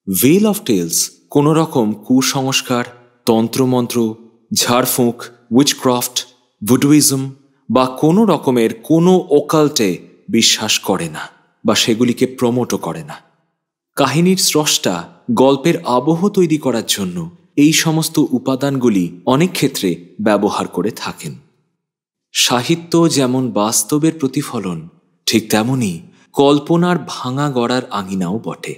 Well of tales কোনো রকম কুসংস্কার, তন্ত্রমন্ত্র, ঝাড়ফুঁক, উইচক্রাফট, ভুডুইজম বা কোনো রকমের কোনো ওকাল্টে বিশ্বাস করে না বা সেগুলিকে প্রমোটও করে না। কাহিনীর স্রষ্টা গল্পের আবহ তৈরি করার জন্য এই সমস্ত উপাদানগুলি অনেক ক্ষেত্রে ব্যবহার করে থাকেন। সাহিত্য যেমন বাস্তবের প্রতিফলন, ঠিক তেমনি কল্পনার ভাঙা গড়ার আঙিনাও বটে।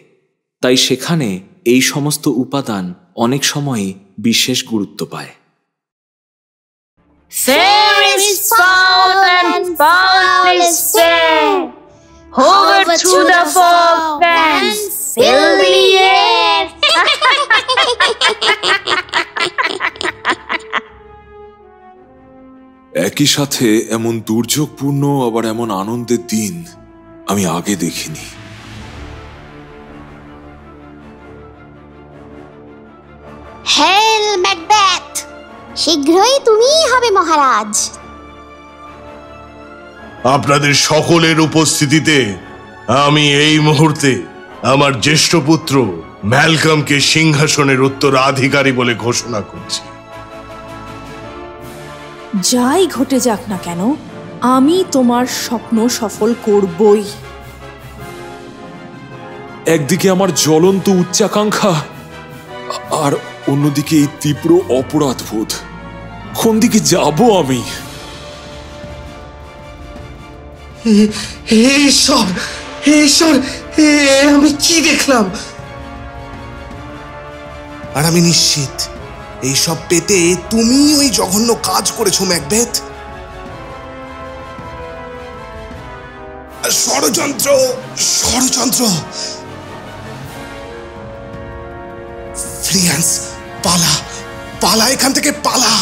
তাই সেখানে এই সমস্ত উপাদান অনেক সময়ই বিশেষ গুরুত্ব পায়। Fair is foul and foul is fair. Over to the fog and fill the air. একই সাথে এমন দুর্যোগপূর্ণ আবার এমন আনন্দের দিন আমি আগে দেখিনি। হেল ম্যাকবেথ, শীঘ্রই তুমিই হবে মহারাজ। আপনাদের সকলের উপস্থিতিতে আমি এই মুহূর্তে আমার জ্যেষ্ঠ পুত্র ম্যালকমকে সিংহাসনের উত্তরাধিকারী বলে ঘোষণা করছি। যাই ঘটে যাক না কেন, আমি তোমার স্বপ্ন সফল করবই। একদিকে আমার জ্বলন্ত উচ্চাকাঙ্ক্ষা আর অন্যদিকে এই তীব্র অপরাধবোধ। কোন দিকে যাব আমি? আমি কি দেখলাম? আর আমি নিশ্চিত এইসব পেতে তুমি ওই জঘন্য কাজ করেছো ম্যাকবেথ। ষড়যন্ত্র, ষড়যন্ত্র। ফ্রিয়ান্স, পালা, পালা এখান থেকে, পালা।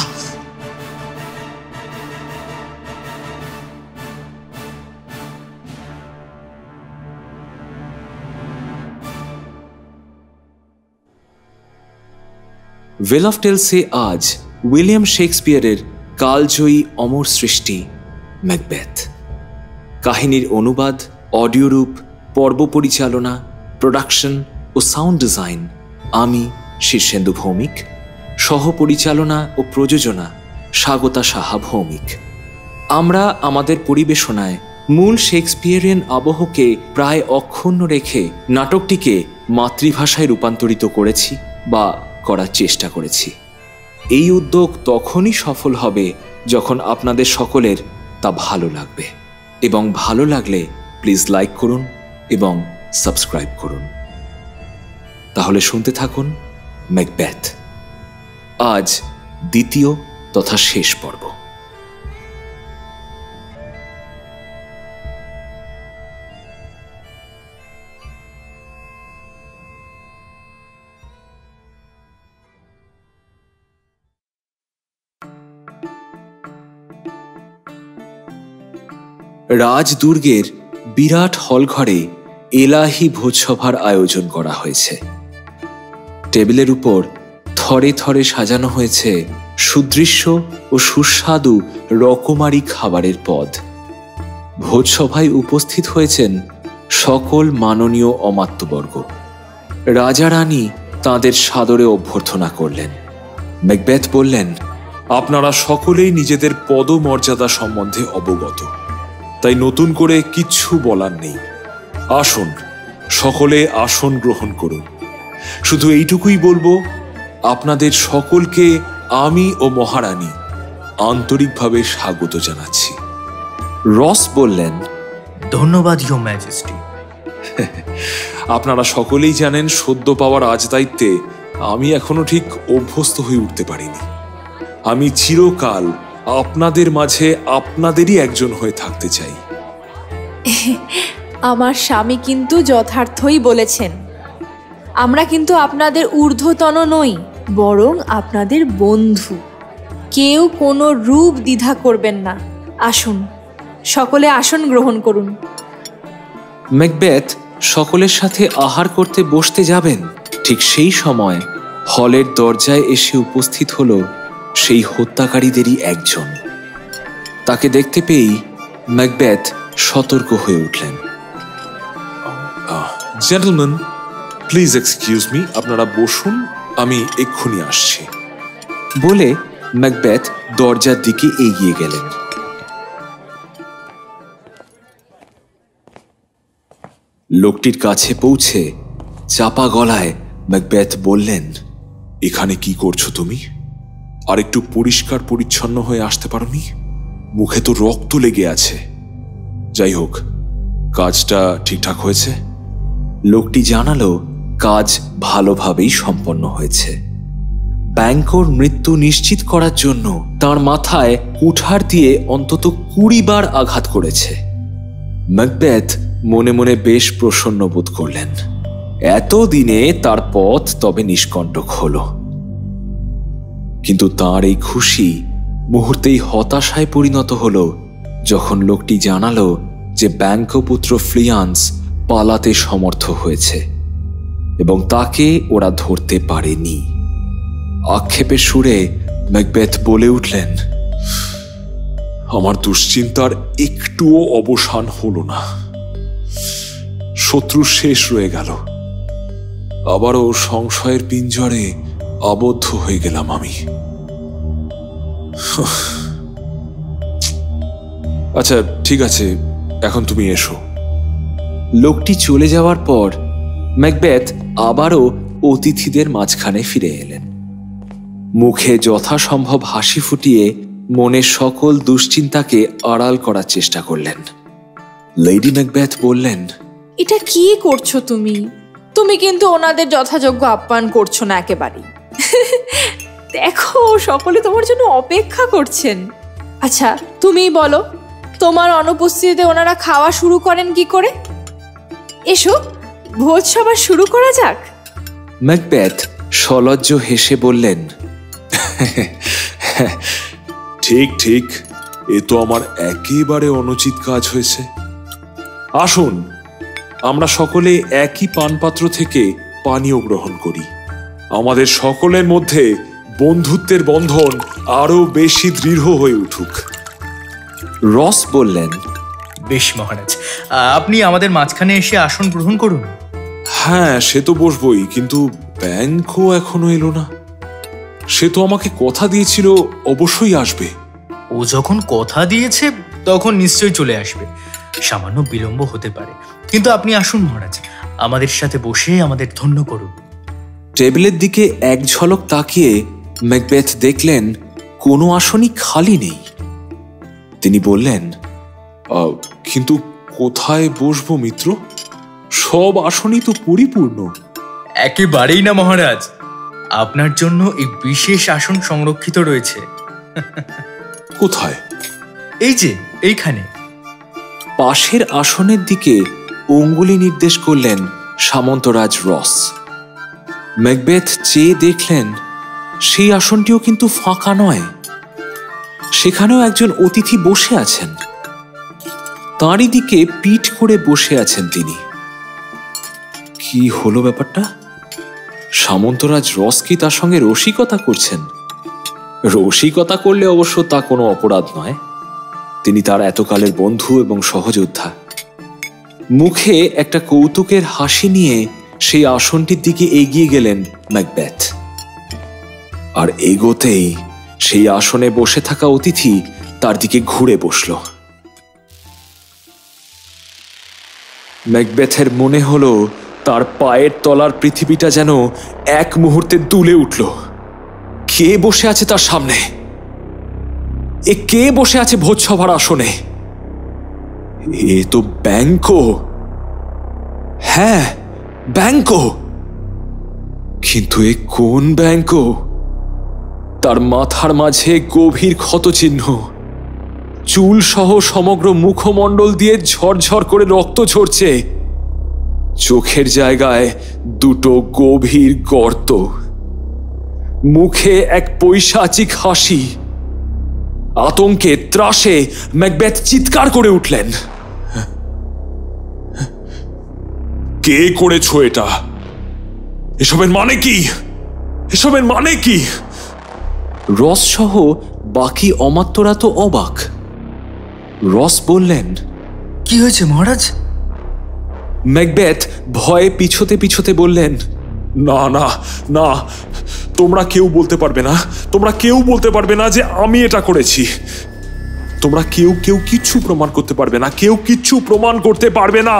ভেল অফ টেলসে আজ উইলিয়াম শেক্সপিয়ারের কালজয়ী অমর সৃষ্টি ম্যাকবেথ। কাহিনীর অনুবাদ, অডিও রূপ, পর্ব পরিচালনা, প্রোডাকশন ও সাউন্ড ডিজাইন আমি শীর্ষেন্দু ভৌমিক, সহ পরিচালনা ও প্রযোজনা স্বাগতা সাহা ভৌমিক। আমরা আমাদের পরিবেশনায় মূল শেক্সপিয়ারিয়ান আবহকে প্রায় অক্ষুণ্ণ রেখে নাটকটিকে মাতৃভাষায় রূপান্তরিত করেছি বা করার চেষ্টা করেছি। এই উদ্যোগ তখনই সফল হবে যখন আপনাদের সকলের তা ভালো লাগবে, এবং ভালো লাগলে প্লিজ লাইক করুন এবং সাবস্ক্রাইব করুন। তাহলে শুনতে থাকুন ম্যাকবেথ, আজ দ্বিতীয় তথা শেষ পর্ব। রাজদুর্গের বিরাট হলঘরে এলাহি ভোজসভার আয়োজন করা হয়েছে। টেবিলের উপর থরে থরে সাজানো হয়েছে সুদৃশ্য ও সুস্বাদু রকমারি খাবারের পদ। ভোজসভায় উপস্থিত হয়েছেন সকল মাননীয় অমাত্যবর্গ। রাজা রানী তাঁদের সাদরে অভ্যর্থনা করলেন। ম্যাকবেথ বললেন, আপনারা সকলেই নিজেদের পদমর্যাদা সম্বন্ধে অবগত, তাই নতুন করে কিচ্ছু বলার নেই। আসুন, সকলে আসন গ্রহণ করুন। শুধু এইটুকুই বলবো, আপনাদের সকলকে আমি ও মহারানী আন্তরিকভাবে স্বাগত জানাচ্ছি। রস বললেন, ধন্যবাদ ইয়োর ম্যাজেস্টি। আপনারা সকলেই জানেন, সদ্য পাওয়ার রাজদায়িত্বে আমি এখনো ঠিক অভ্যস্ত হয়ে উঠতে পারিনি। আমি চিরকাল আপনাদের মাঝে আপনাদেরই একজন হয়ে থাকতে চাই। আমার স্বামী কিন্তু যথার্থই বলেছেন। আমরা কিন্তু আপনাদের ঊর্ধ্বতন নই, বরং আপনাদের বন্ধু। কেউ কোনো রূপ দ্বিধা করবেন না। আসুন, সকলে আসন গ্রহণ করুন। ম্যাকবেথ সকলের সাথে আহার করতে বসতে যাবেন, ঠিক সেই সময় হলের দরজায় এসে উপস্থিত হল সেই হত্যাকারীদেরই একজন। তাকে দেখতে পেয়েই ম্যাকবেথ সতর্ক হয়ে উঠলেন। জেন্টলম্যান, প্লিজ এক্সকিউজ মি, আপনারা বসুন, আমি এক্ষুনি আসছি বলে ম্যাকবেথ দরজার দিকে এগিয়ে গেলেন। লোকটির কাছে পৌঁছে চাপা গলায় ম্যাকবেথ বললেন, এখানে কি করছো তুমি? আর একটু পরিষ্কার পরিচ্ছন্ন হয়ে আসতে পারোনি? মুখে তো রক্ত লেগে আছে। যাই হোক, কাজটা ঠিকঠাক হয়েছে? লোকটি জানালো কাজ ভালোভাবেই সম্পন্ন হয়েছে। ব্যাংকোর মৃত্যু নিশ্চিত করার জন্য তার মাথায় কুঠার দিয়ে অন্তত 20 বার আঘাত করেছে। ম্যাকবেথ মনে মনে বেশ প্রসন্ন বোধ করলেন। এতদিনে তার পথ তবে নিষ্কণ্টক হল। কিন্তু তার এই খুশি মুহূর্তেই হতাশায় পরিণত হল যখন লোকটি জানালো যে ব্যাংকো পুত্র ফ্লিয়ান্স পালাতে সমর্থ হয়েছে এবং তাকে ওরা ধরতে পারেনি। আক্ষেপের সুরে ম্যাকবেথ বলে উঠলেন, আমার দুশ্চিন্তার একটুও অবসান হলো না। শত্রু শেষ রয়ে গেল। আবারও সংশয়ের পিঞ্জরে আবদ্ধ হয়ে গেলাম আমি। আচ্ছা ঠিক আছে, এখন তুমি এসো। লোকটি চলে যাওয়ার পর ম্যাকবেথ আবারও অতিথিদের মাঝখানে ফিরে এলেন। মুখে যথাসম্ভব হাসি ফুটিয়ে মনের সকল দুশ্চিন্তাকে আড়াল করার চেষ্টা করলেন। লেডি ম্যাকবেথ বললেন, এটা কি করছো তুমি? তুমি কিন্তু ওনাদের যথাযোগ্য আপ্যায়ন করছো না একেবারেই। দেখো, সকলে তোমার জন্য অপেক্ষা করছেন। আচ্ছা তুমি বলো, তোমার অনুপস্থিতিতে ওনারা খাওয়া শুরু করেন কি করে? এসো, ভোজ সভা শুরু করা যাক। ম্যাকবেথ সলজ্জ হেসে বললেন, ঠিক ঠিক, এ তো আমার একেবারে অনুচিত কাজ হয়েছে। আসুন, আমরা সকলে একই পানপাত্র থেকে পানীয় গ্রহণ করি। আমাদের সকলের মধ্যে বন্ধুত্বের বন্ধন আরো বেশি দৃঢ় হয়ে উঠুক। রস বললেন, বেশ মহারাজ, আপনি আমাদের মাঝখানে এসে আসন গ্রহণ করুন। হ্যাঁ, সে তো বসবই, কিন্তু ব্যাংকও এখনো এলো না। সে তো আমাকে কথা দিয়েছিল অবশ্যই আসবে। ও যখন কথা দিয়েছে তখন নিশ্চয়ই চলে আসবে। সামান্য বিলম্ব হতে পারে, কিন্তু আপনি আসুন মহারাজ, আমাদের সাথে বসে আমাদের ধন্য করুন। টেবিলের দিকে এক ঝলক তাকিয়ে ম্যাকবেথ দেখলেন কোনো আসনই খালি নেই। তিনি বললেন, কিন্তু কোথায় বসবো মিত্র? সব আসনই তো পরিপূর্ণ। একেবারেই না মহারাজ, আপনার জন্য এই বিশেষ আসন সংরক্ষিত রয়েছে। কোথায়? এই যে এইখানে। পাশের আসনের দিকে অঙ্গুলি নির্দেশ করলেন সামন্তরাজ রস। ম্যাকবেথ চেয়ে দেখলেন সেই আসনটিও কিন্তু ফাঁকা নয়। সেখানেও একজন অতিথি বসে আছেন। তাঁরই দিকে পিঠ করে বসে আছেন তিনি। কি হলো ব্যাপারটা? সামন্তরাজ রস কি তার সঙ্গে রসিকতা করছেন? রসিকতা করলে অবশ্য তা কোনো অপরাধ নয়। তিনি তার এতকালের বন্ধু এবং সহযোদ্ধা। মুখে একটা কৌতুকের হাসি নিয়ে সেই আসনটির দিকে এগিয়ে গেলেন ম্যাকবেথ। আর এগোতেই সেই আসনে বসে থাকা অতিথি তার দিকে ঘুরে বসল। ম্যাকবেথের মনে হলো তার পায়ের তলার পৃথিবীটা যেন এক মুহূর্তে দুলে উঠল। কে বসে আছে তার সামনে? এ কে বসে আছে ভোজসভার আসনে? এ তো ব্যাংকো। হ্যাঁ, ব্যাংকো। কিন্তু এ কোন ব্যাংকো? তার মাথার মাঝে গভীর ক্ষতচিহ্ন, চুল সহ সমগ্র মুখমণ্ডল দিয়ে ঝরঝর করে রক্ত ঝরছে। চোখের জায়গায় দুটো গভীর গর্ত। মুখে এক পৈশাচিক হাসি। আতঙ্কে ত্রাসে ম্যাকবেথ চিৎকার করে উঠলেন, কে করেছো এটা? এসবের মানে কি? এসবের মানে কি? রস সহ বাকি অমাত্যরা তো অবাক। রস বললেন, কি হয়েছে মহারাজ? ম্যাকবেথ ভয়ে পিছোতে পিছোতে বললেন, না না না, তোমরা কেউ বলতে পারবে না, তোমরা কেউ বলতে পারবে না যে আমি এটা করেছি। তোমরা কেউ কেউ কিচ্ছু প্রমাণ করতে পারবে না, কেউ কিচ্ছু প্রমাণ করতে পারবে না।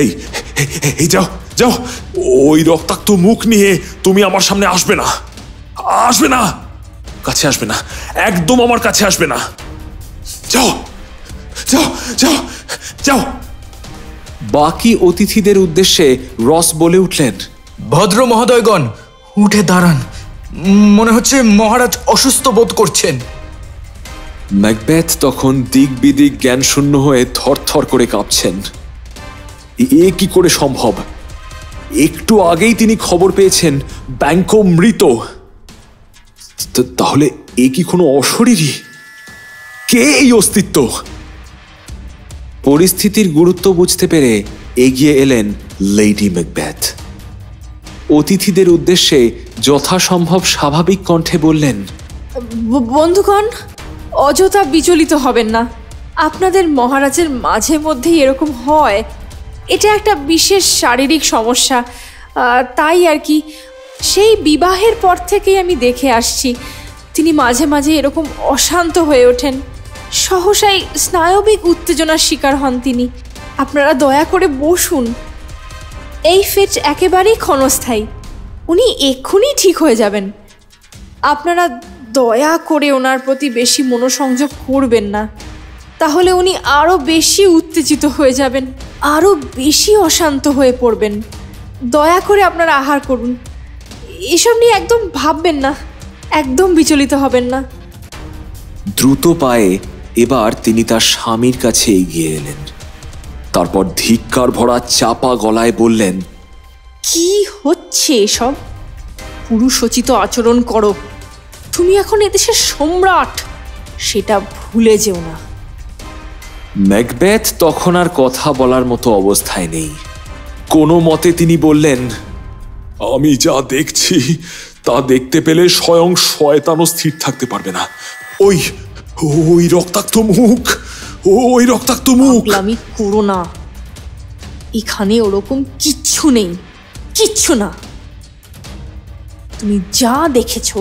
এই এই যাও যাও, ওই রক্তাক্ত মুখ নিয়ে তুমি আমার সামনে আসবে না, আসবে না, কাছে আসবে না, একদম আমার কাছে আসবে না। যাও যাও যাও যাও। বাকি অতিথিদের উদ্দেশ্যে রস বলে উঠলেন, ভদ্র মহোদয়গণ, উঠে দাঁড়ান, মনে হচ্ছে মহারাজ অসুস্থ বোধ করছেন। ম্যাকবেথ তখন দিক বিদিক জ্ঞানশূন্য হয়ে থরথর করে কাঁপছেন। এ কি করে সম্ভব? একটু আগেই তিনি খবর পেয়েছেন ব্যাংকো মৃত। তাহলে এ কি কোনো অশরীরী? কে এই অস্তিত্ব? পরিস্থিতির গুরুত্ব বুঝতে পেরে এগিয়ে এলেন লেডি ম্যাকবেথ। অতিথিদের উদ্দেশ্যে যথাসম্ভব স্বাভাবিক কণ্ঠে বললেন, বন্ধুগণ, অযথা বিচলিত হবেন না। আপনাদের মহারাজের মাঝে মধ্যেই এরকম হয়, এটা একটা বিশেষ শারীরিক সমস্যা, তাই আর কি। সেই বিবাহের পর থেকেই আমি দেখে আসছি তিনি মাঝে মাঝে এরকম অশান্ত হয়ে ওঠেন, সহসাই স্নায়বিক উত্তেজনার শিকার হন তিনি। আপনারা দয়া করে বসুন। এই ফিট একেবারেই ক্ষণস্থায়ী, উনি এক্ষুনি ঠিক হয়ে যাবেন। আপনারা দয়া করে ওনার প্রতি বেশি মনোসংযোগ করবেন না, তাহলে উনি আরও বেশি উত্তেজিত হয়ে যাবেন, আরও বেশি অশান্ত হয়ে পড়বেন। দয়া করে আপনারা আহার করুন, এসব নিয়ে একদম ভাববেন না, একদম বিচলিত হবেন না। দ্রুত পায়ে এবার তিনি তার স্বামীর কাছে এগিয়ে এলেন। তারপর ধিক্কার ভরা চাপা গলায় বললেন, কি হচ্ছে এসব? পুরুষোচিত আচরণ করো, তুমি এখন এদেশের সম্রাট, সেটা ভুলে যেও না। ম্যাকবেথ তখন আর কথা বলার মতো অবস্থায় নেই। কোনো মতে তিনি বললেন, আমি যা দেখছি তা দেখতে পেলে স্বয়ং শয়তানও স্থির থাকতে পারবে না। ওই ওই রক্তাক্ত মুখ, ওই রক্তাক্ত মুখ। আমি করো না, এখানে ওরকম কিচ্ছু নেই, কিচ্ছু না। তুমি যা দেখেছো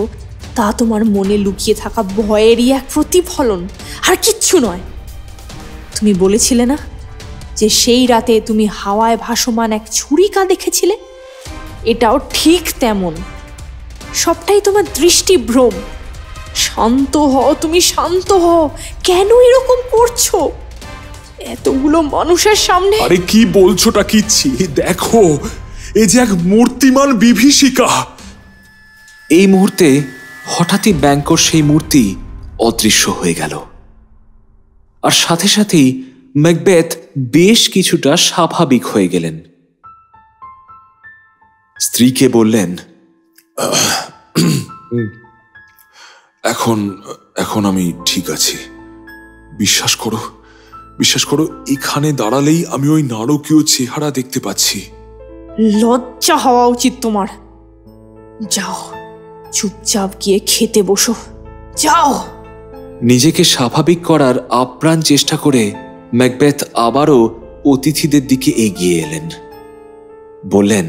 তা তোমার মনে লুকিয়ে থাকা ভয়েরই এক প্রতিফলন, আর কিচ্ছু নয়। তুমি বলেছিলে না যে সেই রাতে তুমি হাওয়ায় ভাসমান এক ছুরিকা দেখেছিলে? এটাও ঠিক তেমন। সবটাই তোমার দৃষ্টিভ্রম। শান্ত হও, তুমি শান্ত হও। কেন এরকম করছো এতগুলো মানুষের সামনে? আরে কি বলছোটা কিচ্ছি, দেখো এ যে এক মূর্তিমান বিভীষিকা। এই মুহূর্তে হঠাৎই ব্যাংকোর সেই মূর্তি অদৃশ্য হয়ে গেল, আর সাথে সাথেই ম্যাকবেথ বেশ কিছুটা স্বাভাবিক হয়ে গেলেন। স্ত্রীকে বললেন, এখন আমি ঠিক আছি, বিশ্বাস করো, বিশ্বাস করো, এখানে দাঁড়ালেই আমি ওই নারকীয় চেহারা দেখতে পাচ্ছি। লজ্জা হওয়া উচিত তোমার। যাও, চুপচাপ গিয়ে খেতে বসো, যাও। নিজেকে স্বাভাবিক করার আপ্রাণ চেষ্টা করে ম্যাকবেথ আবারও অতিথিদের দিকে এগিয়ে এলেন। বললেন,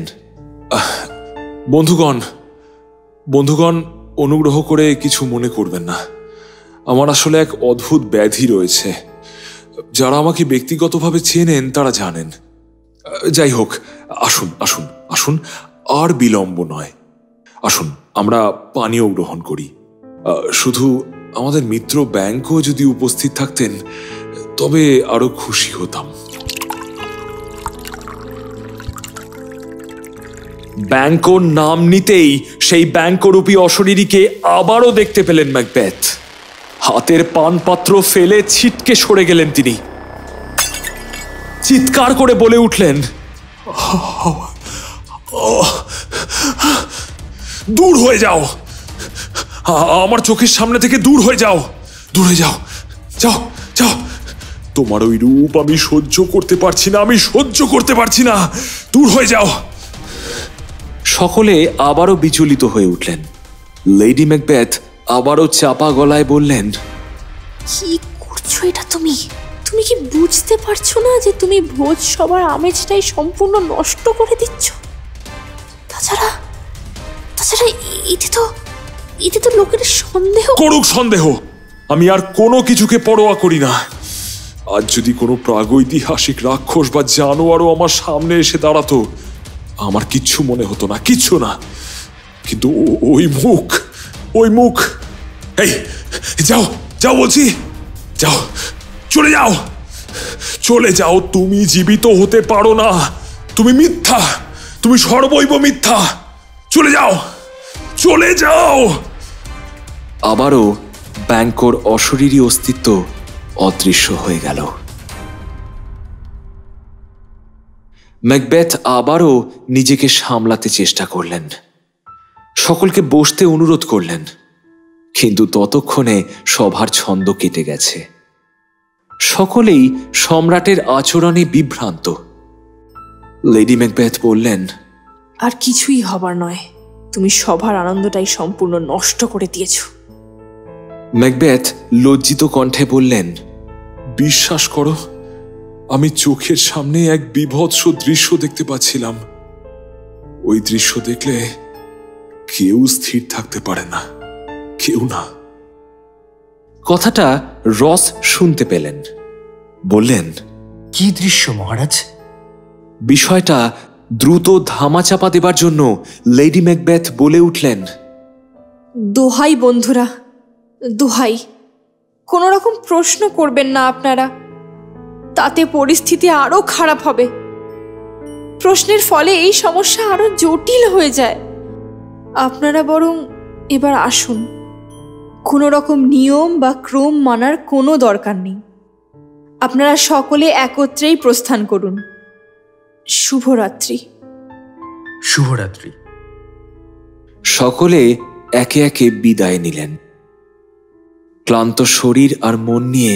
বন্ধুগণ, অনুগ্রহ করে কিছু মনে করবেন না। আমার আসলে এক অদ্ভুত ব্যাধি রয়েছে। যারা আমাকে ব্যক্তিগতভাবে চেনেন তারা জানেন। যাই হোক, আসুন আসুন আসুন, আর বিলম্ব নয়। আসুন আমরা পানীয় গ্রহণ করি। শুধু আমাদের মিত্র ব্যাংকও যদি উপস্থিত থাকতেন তবে আরো খুশি হতাম। ব্যাংকোর নাম নিতেই সেই ব্যাংকোরূপী অশরীরীকে আবারও দেখতে পেলেন ম্যাকবেথ। হাতের পানপাত্র ফেলে ছিটকে সরে গেলেন তিনি। চিৎকার করে বলে উঠলেন, দূর হয়ে যাও, আমার চোখের সামনে থেকে দূর হয়ে যাও, দূর হয়ে যাও, যাও যাও। তোমার ওই রূপ আমি সহ্য করতে পারছি না, আমি সহ্য করতে পারছি না, দূর হয়ে যাও। সকলে আবারও বিচলিত হয়ে উঠলেন। লেডি ম্যাকবেথ আবারও চাপা গলায় বললেন, কি করছো এটা? তুমি তুমি কি বুঝতে পারছো না যে তুমি ভোজ সবার আমেজটাই সম্পূর্ণ নষ্ট করে দিচ্ছ? তাছাড়া এতে তো লোকের সন্দেহ করুক সন্দেহ, আমি আর কোনো কিছুকে পরোয়া করি না। আজ যদি কোনো প্রাগৈতিহাসিক রাক্ষস বা জানোয়ারও আমার সামনে এসে দাঁড়াতো, আমার কিচ্ছু মনে হতো না, কিচ্ছু না। কিন্তু ওই মুখ, এই যাও যাও বলছি, যাও, চলে যাও। তুমি জীবিত হতে পারো না, তুমি মিথ্যা, তুমি সর্বৈব মিথ্যা। চলে যাও। আবারও ব্যাংকোর অশরীরী অস্তিত্ব অদৃশ্য হয়ে গেল। ম্যাকবেথ আবারও নিজেকে সামলাতে চেষ্টা করলেন, সকলকে বসতে অনুরোধ করলেন, কিন্তু ততক্ষণে সভার ছন্দ কেটে গেছে। সকলেই সম্রাটের আচরণে বিভ্রান্ত। লেডি ম্যাকবেথ বললেন, আর কিছুই হবার নয়, তুমি সভার আনন্দটাই সম্পূর্ণ নষ্ট করে দিয়েছ। ম্যাকবেথ লজ্জিত কণ্ঠে বললেন, বিশ্বাস করো, আমি চোখের সামনে এক বীভৎস দৃশ্য দেখতে পাচ্ছিলাম। ওই দৃশ্য দেখলে কেউ স্থির থাকতে পারে না, কেউ না। কথাটা রস শুনতে পেলেন। বললেন, কি দৃশ্য মহারাজ? বিষয়টা দ্রুত ধামাচাপা দেবার জন্য লেডি ম্যাকবেথ বলে উঠলেন, দোহাই বন্ধুরা, দোহাই, কোনো রকম প্রশ্ন করবেন না আপনারা, তাতে পরিস্থিতি আরো খারাপ হবে। প্রশ্নের ফলে এই সমস্যা আরো জটিল হয়ে যায়। আপনারা বরং এবার আসুন, কোনো রকম নিয়ম বা ক্রম মানার কোনো দরকার নেই। আপনারা সকলে একত্রেই প্রস্থান করুন। শুভরাত্রি। শুভরাত্রি। সকলে একে একে বিদায় নিলেন। ক্লান্ত শরীর আর মন নিয়ে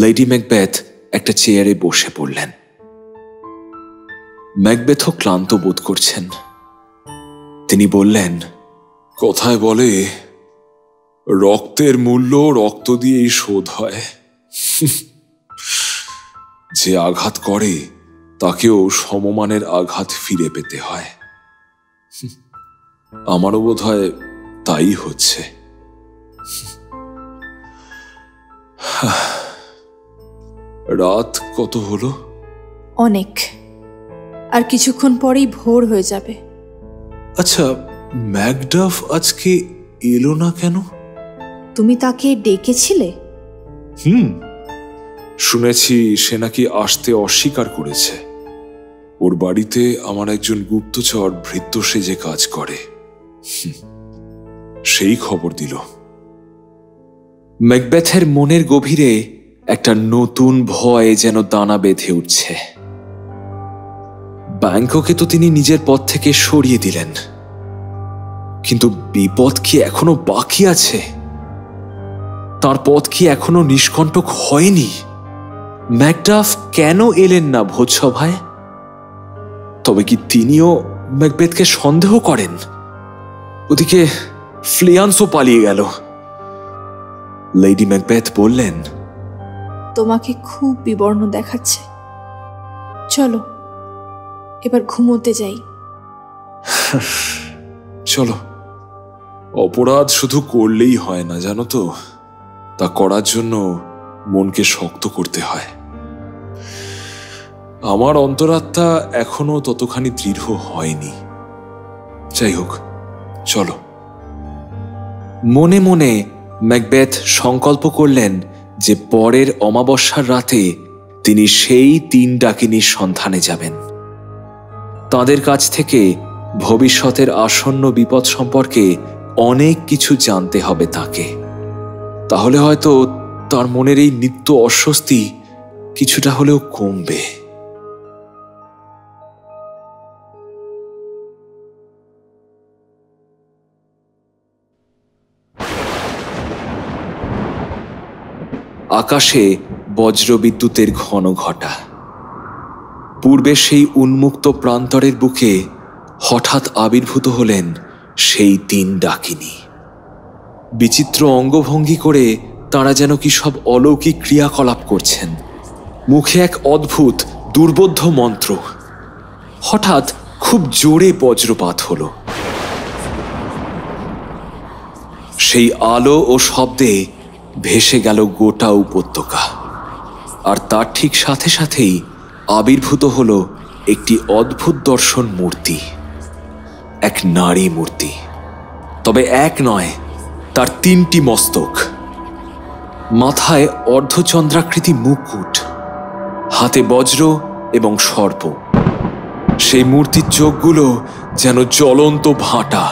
লেডি ম্যাকবেথ একটা চেয়ারে বসে পড়লেন। ম্যাকবেথও ক্লান্ত বোধ করছেন। তিনি বললেন, কথায় বলে, রক্তের মূল্য রক্ত দিয়েই শোধ হয়। যে আঘাত করে তাকেও সমমানের আঘাত ফিরে পেতে হয়। আমারও বোধ হয় তাই হচ্ছে। রাত কত হলো? অনেক, আর কিছুক্ষণ পরেই ভোর হয়ে যাবে। আচ্ছা, ম্যাকডাফ আজকে এলো না কেন? তুমি তাকে ডেকেছিলে? শুনেছি সে নাকি আসতে অস্বীকার করেছে। ওর বাড়িতে আমার একজন গুপ্তচর ভৃত্য সেজে কাজ করে, সেই খবর দিল। ম্যাকবেথের মনের গভীরে একটা নতুন ভয় যেন দানা বেঁধে উঠছে। ব্যাংককে তো তিনি নিজের পথ থেকে সরিয়ে দিলেন, কিন্তু বিপদ কি এখনো বাকি আছে? তার পথ কি এখনো নিষ্কণ্টক হয়নি? ম্যাকডাফ কেন এলেন না ভোজসভায়? তবে কি তিনিও ম্যাকবেথকে সন্দেহ করেন? ওদিকে ফ্লিয়ান্সও পালিয়ে গেল। লেডি ম্যাকবেথ বললেন, তোমাকে খুব বিবর্ণ দেখাচ্ছে, চলো এবার ঘুমোতে যাই। চলো। অপরাধ শুধু করলেই হয় না, জানো তো, তা করার জন্য মনকে শক্ত করতে হয়। আমার অন্তরাত্মা এখনো ততখানি দৃঢ় হয়নি। যাই হোক, চলো। মনে মনে ম্যাকবেথ সংকল্প করলেন যে পরের অমাবস্যার রাতে তিনি সেই 3 ডাকিনীর সন্ধানে যাবেন। তাদের কাছ থেকে ভবিষ্যতের আসন্ন বিপদ সম্পর্কে অনেক কিছু জানতে হবে তাকে। তাহলে হয়তো তার মনের এই নিত্য অস্বস্তি কিছুটা হলেও কমবে। আকাশে বজ্রবিদ্যুতের ঘন ঘটা। পূর্বে সেই উন্মুক্ত প্রান্তরের বুকে হঠাৎ আবির্ভূত হলেন সেই 3 ডাকিনী। বিচিত্র অঙ্গভঙ্গি করে তারা যেন কি সব অলৌকিক ক্রিয়াকলাপ করছেন। মুখে এক অদ্ভুত দুর্বোধ্য মন্ত্র। হঠাৎ খুব জোরে বজ্রপাত হলো। সেই আলো ও শব্দে ভেসে গেল গোটা উপত্যকা। আর তার ঠিক সাথে সাথেই আবির্ভূত হলো একটি অদ্ভুত দর্শন মূর্তি, এক নারী মূর্তি। তবে এক নয়, তার 3টি মস্তক, মাথায় অর্ধচন্দ্রাকৃতি মুকুট, হাতে বজ্র এবং সর্প। সেই মূর্তির চোখগুলো যেন জ্বলন্ত ভাঁটা।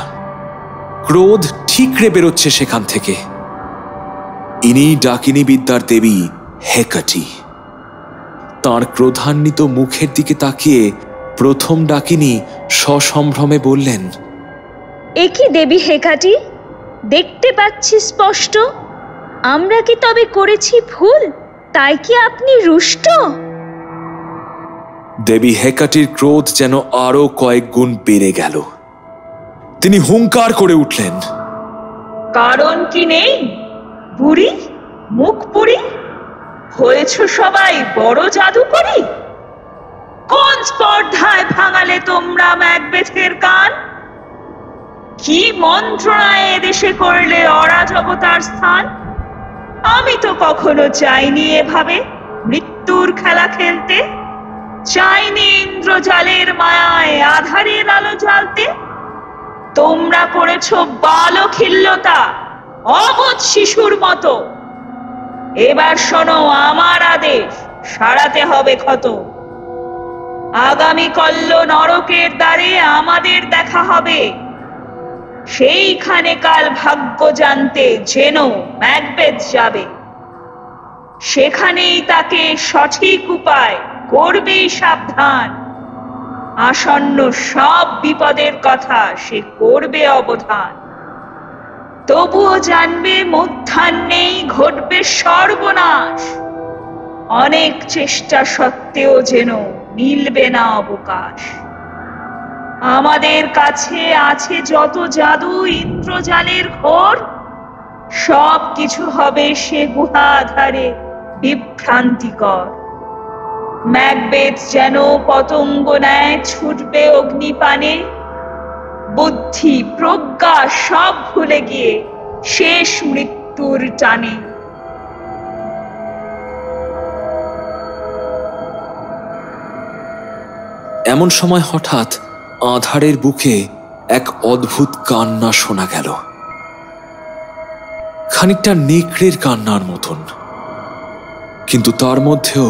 ক্রোধ ঠিকরে বেরোচ্ছে সেখান থেকে। ইনি ডাকিনী বিদ্যার দেবী হেকাটি। তাঁর ক্রোধান্বিত মুখের দিকে তাকিয়ে প্রথম ডাকিনী সসম্ভ্রমে বললেন, এ কি দেবী হেকাটি? দেখতে পাচ্ছি স্পষ্ট। আমরা কি তবে করেছি ভুল? তাই কি আপনি রুষ্ট? দেবী হেকাটির ক্রোধ যেন আরো কয়েক গুণ বেড়ে গেল। তিনি হুঙ্কার করে উঠলেন, কারণ কি নেই? বুড়ি, মুখ পুরি হয়েছ সবাই বড় জাদুকরি। কোন স্পর্ধায় ভাঙালে তোমরা ম্যাকবেথের কান? কি মন্ত্রণায় এদেশে করলে অরাজকতার স্থান? আমি তো কখনো চাইনি এভাবে মৃত্যুর খেলা খেলতে, চাইনি ইন্দ্রজালের মায়ায় আধারের আলো জ্বালতে। তোমরা করেছ বালখিল্যতা, অবোধ শিশুর মতো। এবার শোনো আমার আদেশ, সারাতে হবে ক্ষত। আগামী কল্য নরকের দ্বারে আমাদের দেখা হবে। সেইখানে কাল ভাগ্য জানতে যেন ম্যাকবেথ যাবে। সেখানেই তাকে সঠিক উপায় করবে সাবধান। আসন্ন সব বিপদের কথা সে করবে অবধান। তবুও জানবে মধ্যাহ্নেই ঘটবে সর্বনাশ। অনেক চেষ্টা সত্ত্বেও যেন মিলবে না অবকাশ। আমাদের কাছে আছে যত জাদু ইন্দ্রজালের ঘোর, সব কিছু হবে সে গুহা আধারে বিভ্রান্তিকর। ম্যাকবেথ যেন পতঙ্গ ন্যায় ছুটবে অগ্নিপানে, বুদ্ধি প্রজ্ঞা সব ভুলে গিয়ে শেষ মৃত্যুর টানে। এমন সময় হঠাৎ আঁধারের বুকে এক অদ্ভুত কান্না শোনা গেল, খানিকটা নেকড়ের কান্নার মতন, কিন্তু তার মধ্যেও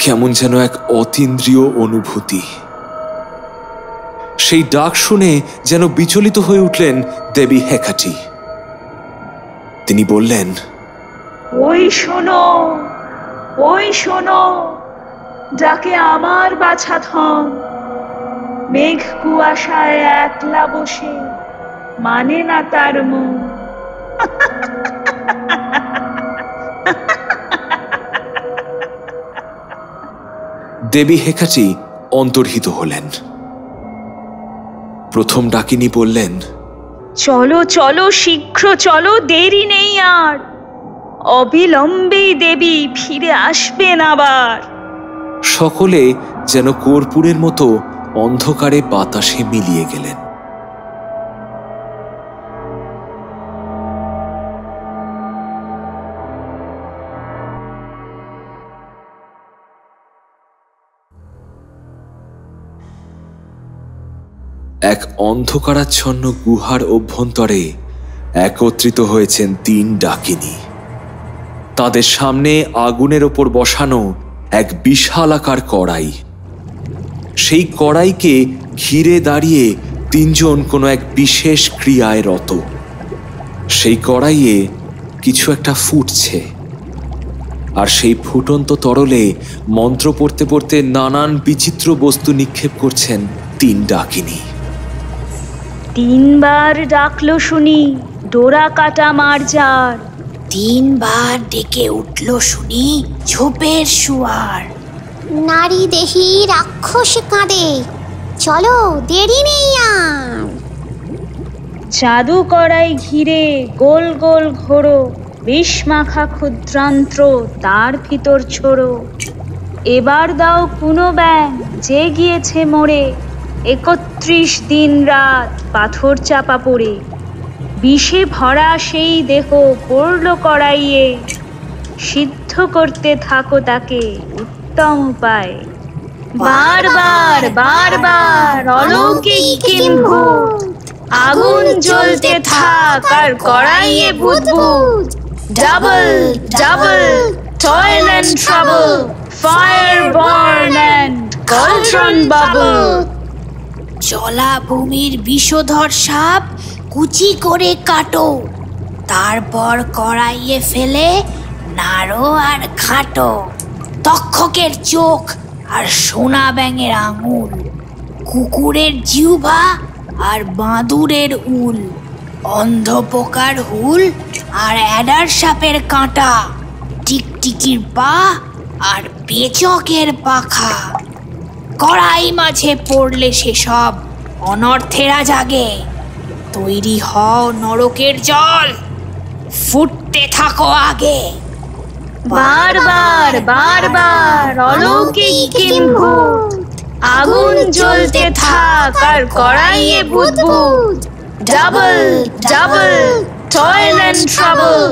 কেমন যেন এক অতীন্দ্রিয় অনুভূতি। সেই ডাক শুনে যেন বিচলিত হয়ে উঠলেন দেবী হেকাটি। তিনি বললেন, ওই শোনো, ওই শোনো, ডাকে আমার বাছা ধন। মেঘ কুয়াশায় একলা বসে মানে না তার মন। দেবী হেকাটি অন্তর্হিত হলেন। প্রথম ডাকিনী বললেন, চলো চলো শীঘ্র চলো, দেরি নেই আর। অবিলম্বেই দেবী ফিরে আসবেন আবার। সকলে যেন কর্পূরের মতো অন্ধকারে বাতাসে মিলিয়ে গেলেন। এক অন্ধকারাচ্ছন্ন গুহার অভ্যন্তরে একত্রিত হয়েছেন 3 ডাকিনী। তাদের সামনে আগুনের ওপর বসানো এক বিশালাকার কড়াই। সেই কড়াইকে ঘিরে দাঁড়িয়ে 3 জন কোনো এক বিশেষ ক্রিয়ায় রত। সেই কড়াইয়ে কিছু একটা ফুটছে, আর সেই ফুটন্ত তরলে মন্ত্র পড়তে পড়তে নানান বিচিত্র বস্তু নিক্ষেপ করছেন 3 ডাকিনী। 3 বার ডাকলো শুনি ডোরা কাটা মারজার। 3 বার ডেকে উঠল শুনি ঝোপের শুয়ার। নারী দেহি রাক্ষস কাঁদে, চলো দেরি নেই আর। জাদু করাই ঘিরে গোল গোল ঘোরো, বিষ মাখা ক্ষুদ্রান্ত্র তার ভিতর ছোড়ো। এবার দাও কুনো ব্যাং যে গিয়েছে মোরে, 31 দিন রাত পাথর চাপা পড়ে, বিষে ভরা সেই দেহ পড়ল কড়াইয়ে, সিদ্ধ করতে থাকো তাকে উত্তম উপায়। বারবার বারবার অলৌকিক কিম্ভূত, আগুন জ্বলতে থাক আর কড়াইয়ে বুদবুদ, double double toil and trouble, fire burn and cauldron bubble. জলাভূমির বিষধর সাপ কুচি করে কাটো, তারপর কড়াইয়ে ফেলে নাড়ো আর ঘাটো। তক্ষকের চোখ আর সোনা ব্যাঙের আঙুল, কুকুরের জিহ্বা আর বাঁদুরের উল, অন্ধ পোকার হুল আর অ্যাডার সাপের কাঁটা, টিকটিকির পা আর পেচকের পাখা। কড়াই মাঝে পড়লে সেসব অনর্থেরা জাগে। তৈরি হও নরকের জল, ফুটতে থাকো আগে। বারবার বারবার অলৌকিক কিম্ভূত, আগুন জ্বলতে থাক আর কড়াইয়ে বুদবুদ, double double toil and trouble,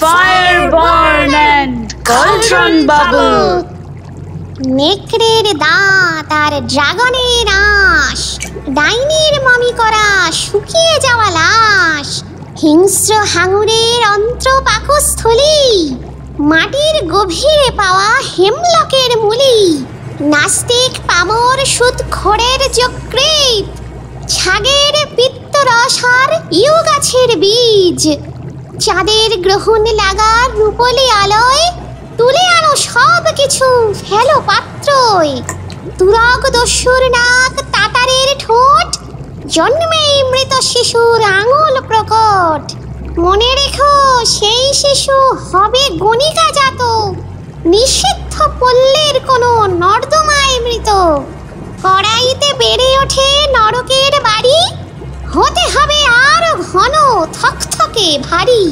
fire burn and cauldron bubble. নেকড়ের দাঁত আর ড্রাগনের আঁশ, ডাইনির মমি করা শুকিয়ে যাওয়া লাশ, হিংস্র হাঙুরের অন্ত্র পাকস্থলী, মাটির গভীরে পাওয়া হেমলকের মুলি, নাস্তিক পামর সুদখোরের যকৃৎ, ছাগের পিত্তরস আর ইউ গাছের বীজ, চাঁদের গ্রহণ লাগার রূপলি আলোয় তুলে আনো সব কিছু ফেলো পাত্রয়। তুরক দস্যুর নাক, তাতারের ঠোঁট, জন্মেই মৃত শিশুর আঙুল প্রকট। মনে রেখো সেই শিশু হবে গণিকা জাত, নিষিদ্ধ পল্লীর কোনো নর্দমায় মৃত। কড়াইতে বেড়ে ওঠে নরকের বাড়ি, হতে হবে আরো ঘন থকথকে ভারী।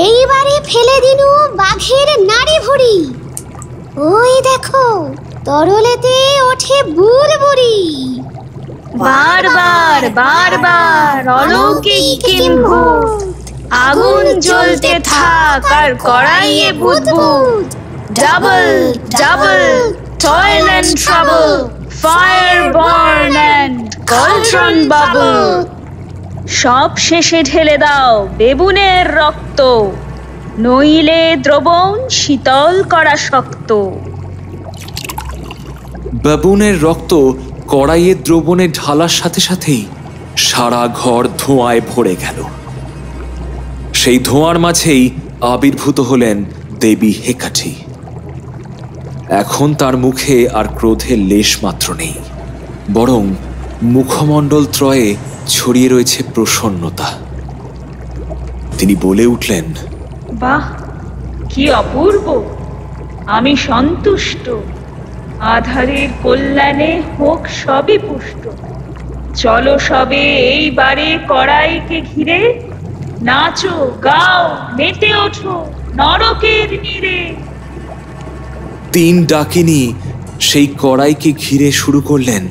এইবারে ফেলে দিনু বাঘের নাড়ি ভুড়ি, ওই দেখো তরলেতে ওঠে বুলবুড়ি। বারবার বারবার অলৌকিক কিম্ভূত, আগুন জ্বলতে থাক আর কড়াইয়ে বুদবুদ, double double toil and trouble, fire burn and cauldron bubble. সব শেষে ঢেলে দাও বেবুনের রক্ত, নইলে দ্রবণ শীতল করা শক্ত। বাবুনের রক্ত কড়াইয়ের দ্রবণে ঢালার সাথে সাথেই সারা ঘর ধোঁয়ায় ভরে গেল। সেই ধোঁয়ার মাঝেই আবির্ভূত হলেন দেবী হেকাঠি। এখন তার মুখে আর ক্রোধের লেশ মাত্র নেই, বরং মুখমণ্ডল ত্রয়ে ছড়িয়ে রয়েছে প্রসন্নতা। তিনি বলে উঠলেন, বাহ, কি অপূর্ব! আমি সন্তুষ্ট। আধারের কল্যাণে হোক সবই পুষ্ট। চলো সবে এইবারে কড়াইকে ঘিরে, নাচো গাও মেতে ওঠো নরকের নীড়ে। 3 ডাকিনী সেই কড়াইকে ঘিরে শুরু করলেন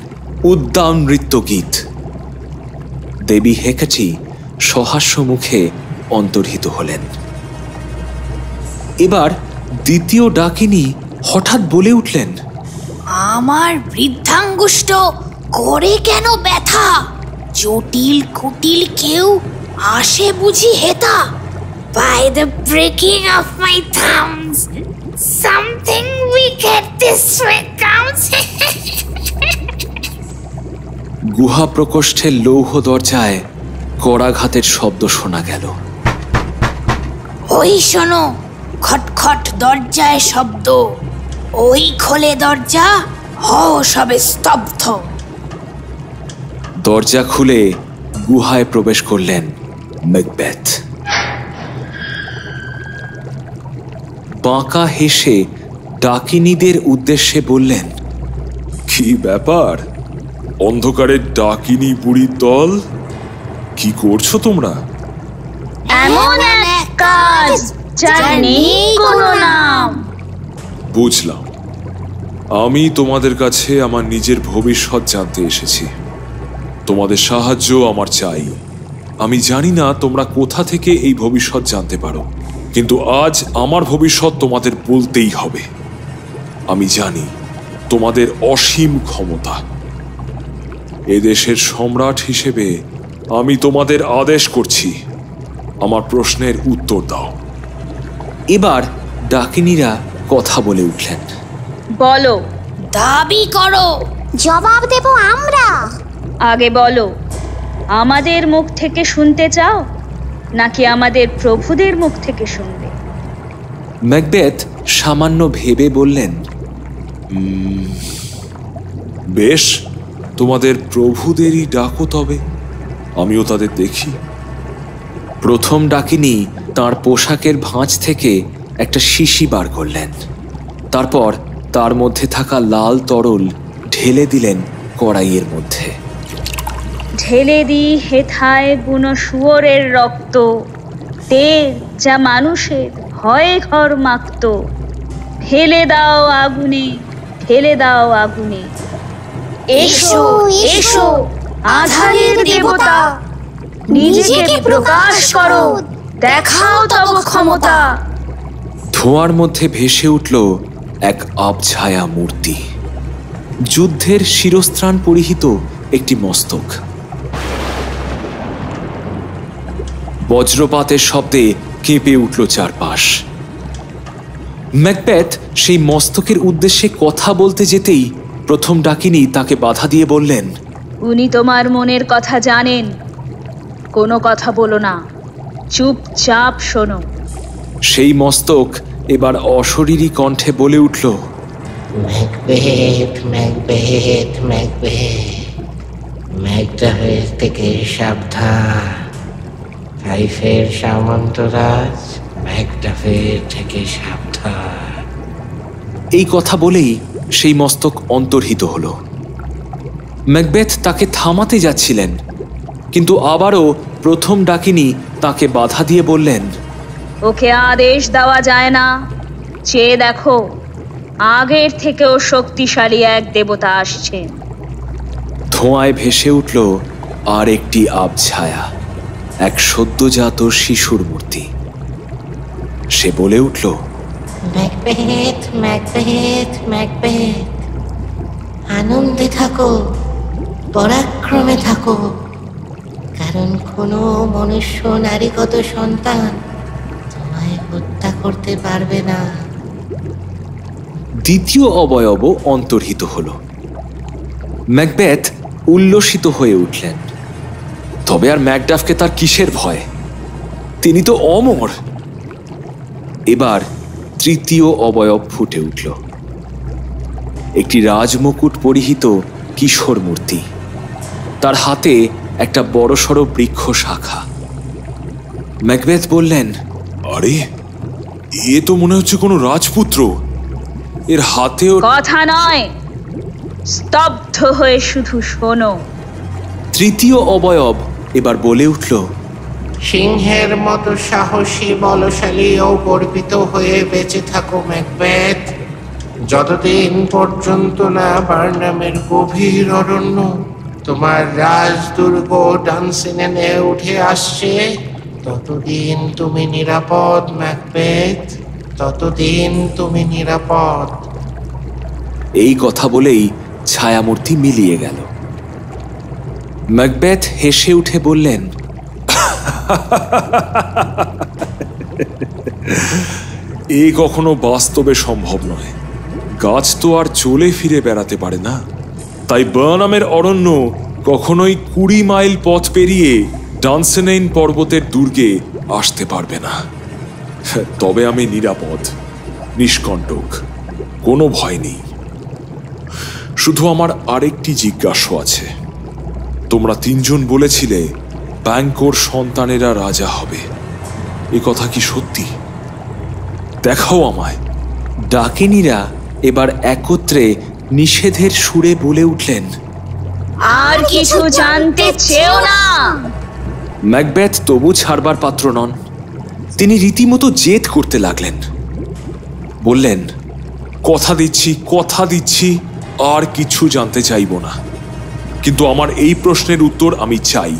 উদ্দাম নৃত্য গীত। দেবী হেকাঠি সহাস্য মুখে অন্তর্হিত হলেন। এবার দ্বিতীয় ডাকিনী হঠাৎ বলে উঠলেন, আমার বৃদ্ধাঙ্গুষ্ঠ করে কেন ব্যথা? জটিল কুটিল কেউ আসে বুঝি হেতা? By the breaking of my thumbs, something wicked this way comes. গুহা প্রকোষ্ঠের লৌহ দরজায় কড়াঘাতের শব্দ শোনা গেল। ওই শোনো, খটখট দরজায় শব্দ। ওই খোলে দরজা, হও সবে স্তব্ধ। দরজা খুলে গুহায় প্রবেশ করলেন ম্যাকবেথ। বাঁকা হেসে ডাকিনীদের উদ্দেশ্যে বললেন, কি ব্যাপার অন্ধকারের ডাকিনী বুড়ির দল, কি করছো তোমরা? এমন এক কাজ যার নেই কোনো নাম। বুঝলাম, আমি তোমাদের কাছে আমার নিজের ভবিষ্যৎ জানতে এসেছি। তোমাদের সাহায্য আমার চাই। আমি জানি না তোমরা কোথা থেকে এই ভবিষ্যৎ জানতে পারো, কিন্তু আজ আমার ভবিষ্যৎ তোমাদের বলতেই হবে। আমি জানি তোমাদের অসীম ক্ষমতা। এদেশের সম্রাট হিসেবে আমি তোমাদের আদেশ করছি, আমার প্রশ্নের উত্তর দাও। এবার ডাকিনীরা কথা বলে উঠলেন। বলো। দাবি করো। জবাব দেব আমরা। আগে বলো, আমাদের মুখ থেকে শুনতে চাও নাকি আমাদের প্রভুদের মুখ থেকে শুনবে? ম্যাকবেথ সামান্য ভেবে বললেন, বেশ, তোমাদের প্রভুদেরই ডাকো তবে, আমিও তাদের দেখি। প্রথম ডাকিনী তার পোশাকের ভাঁজ থেকে একটা শিশি বার করলেন। তারপর তার মধ্যে থাকা লাল তরল ঢেলে দিলেন কড়াইয়ের মধ্যে। ঢেলে দি হেথায় বুনো শুয়োরের রক্ত, তেল যা মানুষের ভয়ে ঘর মাখত। ফেলে দাও আগুনে, ফেলে দাও আগুনে। এসো এসো আধারের দেবতা, নিজেকে প্রকাশ করো, দেখাও তব ক্ষমতা। ধোঁয়ার মধ্যে ভেসে উঠল এক আবছায়া মূর্তি, যুদ্ধের শিরস্ত্রাণ পরিহিত একটি মস্তক। বজ্রপাতের শব্দে কেঁপে উঠল চারপাশ। ম্যাকবেথ সেই মস্তকের উদ্দেশ্যে কথা বলতে যেতেই প্রথম ডাকিনী তাকে বাধা দিয়ে বললেন, উনি তোমার মনের কথা জানেন, কোনো কথা বলো না, চুপচাপ শোনো। সেই মস্তক এবার অশরীরী কণ্ঠে বলে উঠল, ম্যাকবেথ ম্যাকবেথ ম্যাকবেথ, ম্যাকডাফের থেকে সাবধান। কাইফের সামন্তরাজ, ম্যাকডাফের থেকে সাবধান। এই কথা বলেই সেই মস্তক অন্তর্হিত হল। ম্যাকবেথ তাকে থামাতে যাচ্ছিলেন, কিন্তু আবারও প্রথম ডাকিনী তাকে বাধা দিয়ে বললেন, ওকে আদেশ দেওয়া যায় না, চেয়ে দেখো, আগের থেকেও শক্তিশালী এক দেবতা আসছেন। ধোঁয়ায় ভেসে উঠল আর একটি আবছায়া, এক সদ্যজাত শিশুর মূর্তি। সে বলে উঠল, ম্যাকবেথ ম্যাকবেথ ম্যাকবেথ, আনন্দে থাকো, পরাক্রমে থাকো, কারণ কোনো মনুষ্য নারীগত সন্তান তোমায় হত্যা করতে পারবে না। দ্বিতীয় অবয়ব অন্তর্হিত হল। ম্যাকবেথ উল্লসিত হয়ে উঠলেন। তবে আর ম্যাকডাফকে তার কিসের ভয়? তিনি তো অমর। এবার তৃতীয় অবয়ব ফুটে উঠল, একটি রাজমুকুট পরিহিত কিশোর মূর্তি। তার হাতে একটা বড়সড় বৃক্ষ শাখা। ম্যাকবেথ বললেন, আরে, এ তো মনে হচ্ছে কোনো রাজপুত্র। এর হাতেও কথা নয়, স্তব্ধ হয়ে শুধু শোনো। তৃতীয় অবয়ব এবার বলে উঠল, সিংহের মতো সাহসী, বলশালী ও গর্বিত হয়ে বেঁচে থাকো ম্যাকবেথ। যতদিন পর্যন্ত না বার্নামের গভীর অরণ্য তোমার রাজদুর্গ ডানসিনে উঠে আসছে, ততদিন তুমি নিরাপদ ম্যাকবেথ, ততদিন তুমি নিরাপদ। এই কথা বলেই ছায়ামূর্তি মিলিয়ে গেল। ম্যাকবেথ হেসে উঠে বললেন, এ কখনো বাস্তবে সম্ভব নয়। গাছ তো আর চলে ফিরে বেড়াতে পারে না, তাই বার্নামের অরণ্য কখনোই 20 মাইল পথ পেরিয়ে ডানসেনাইন পর্বতের দুর্গে আসতে পারবে না। তবে আমি নিরাপদ, নিষ্কণ্টক, কোনো ভয় নেই। শুধু আমার আরেকটি জিজ্ঞাসা আছে। তোমরা 3 জন বলেছিলে ব্যাংকোর সন্তানেরা রাজা হবে, এ কথা কি সত্যি? দেখাও আমায়। ডাকিনীরা এবার একত্রে নিষেধের সুরে বলে উঠলেন, আর কিছু জানতে চেও না। ম্যাকবেথ তবু ছাড়বার পাত্র নন। তিনি রীতিমতো জেদ করতে লাগলেন। বললেন, কথা দিচ্ছি আর কিছু জানতে চাইব না, কিন্তু আমার এই প্রশ্নের উত্তর আমি চাই।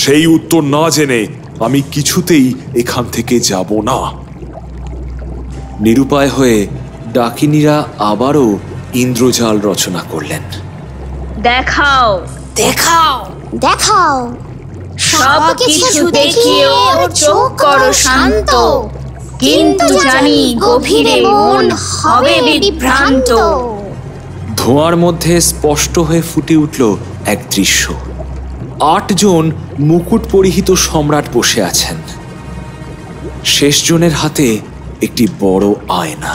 সেই উত্তর না জেনে আমি কিছুতেই এখান থেকে যাব না। নিরুপায় হয়ে ডাকিনীরা আবারও ইন্দ্রজাল রচনা করলেন। দেখাও দেখাও দেখাও, সবকিছু দেখিও চোখ করো শান্ত, কিন্তু জানি গভীরে মন হবে বিভ্রান্ত। ধোঁয়ার মধ্যে স্পষ্ট হয়ে ফুটে উঠল এক দৃশ্য। 8 জন মুকুট পরিহিত সম্রাট বসে আছেন। শেষ জনের হাতে একটি বড় আয়না।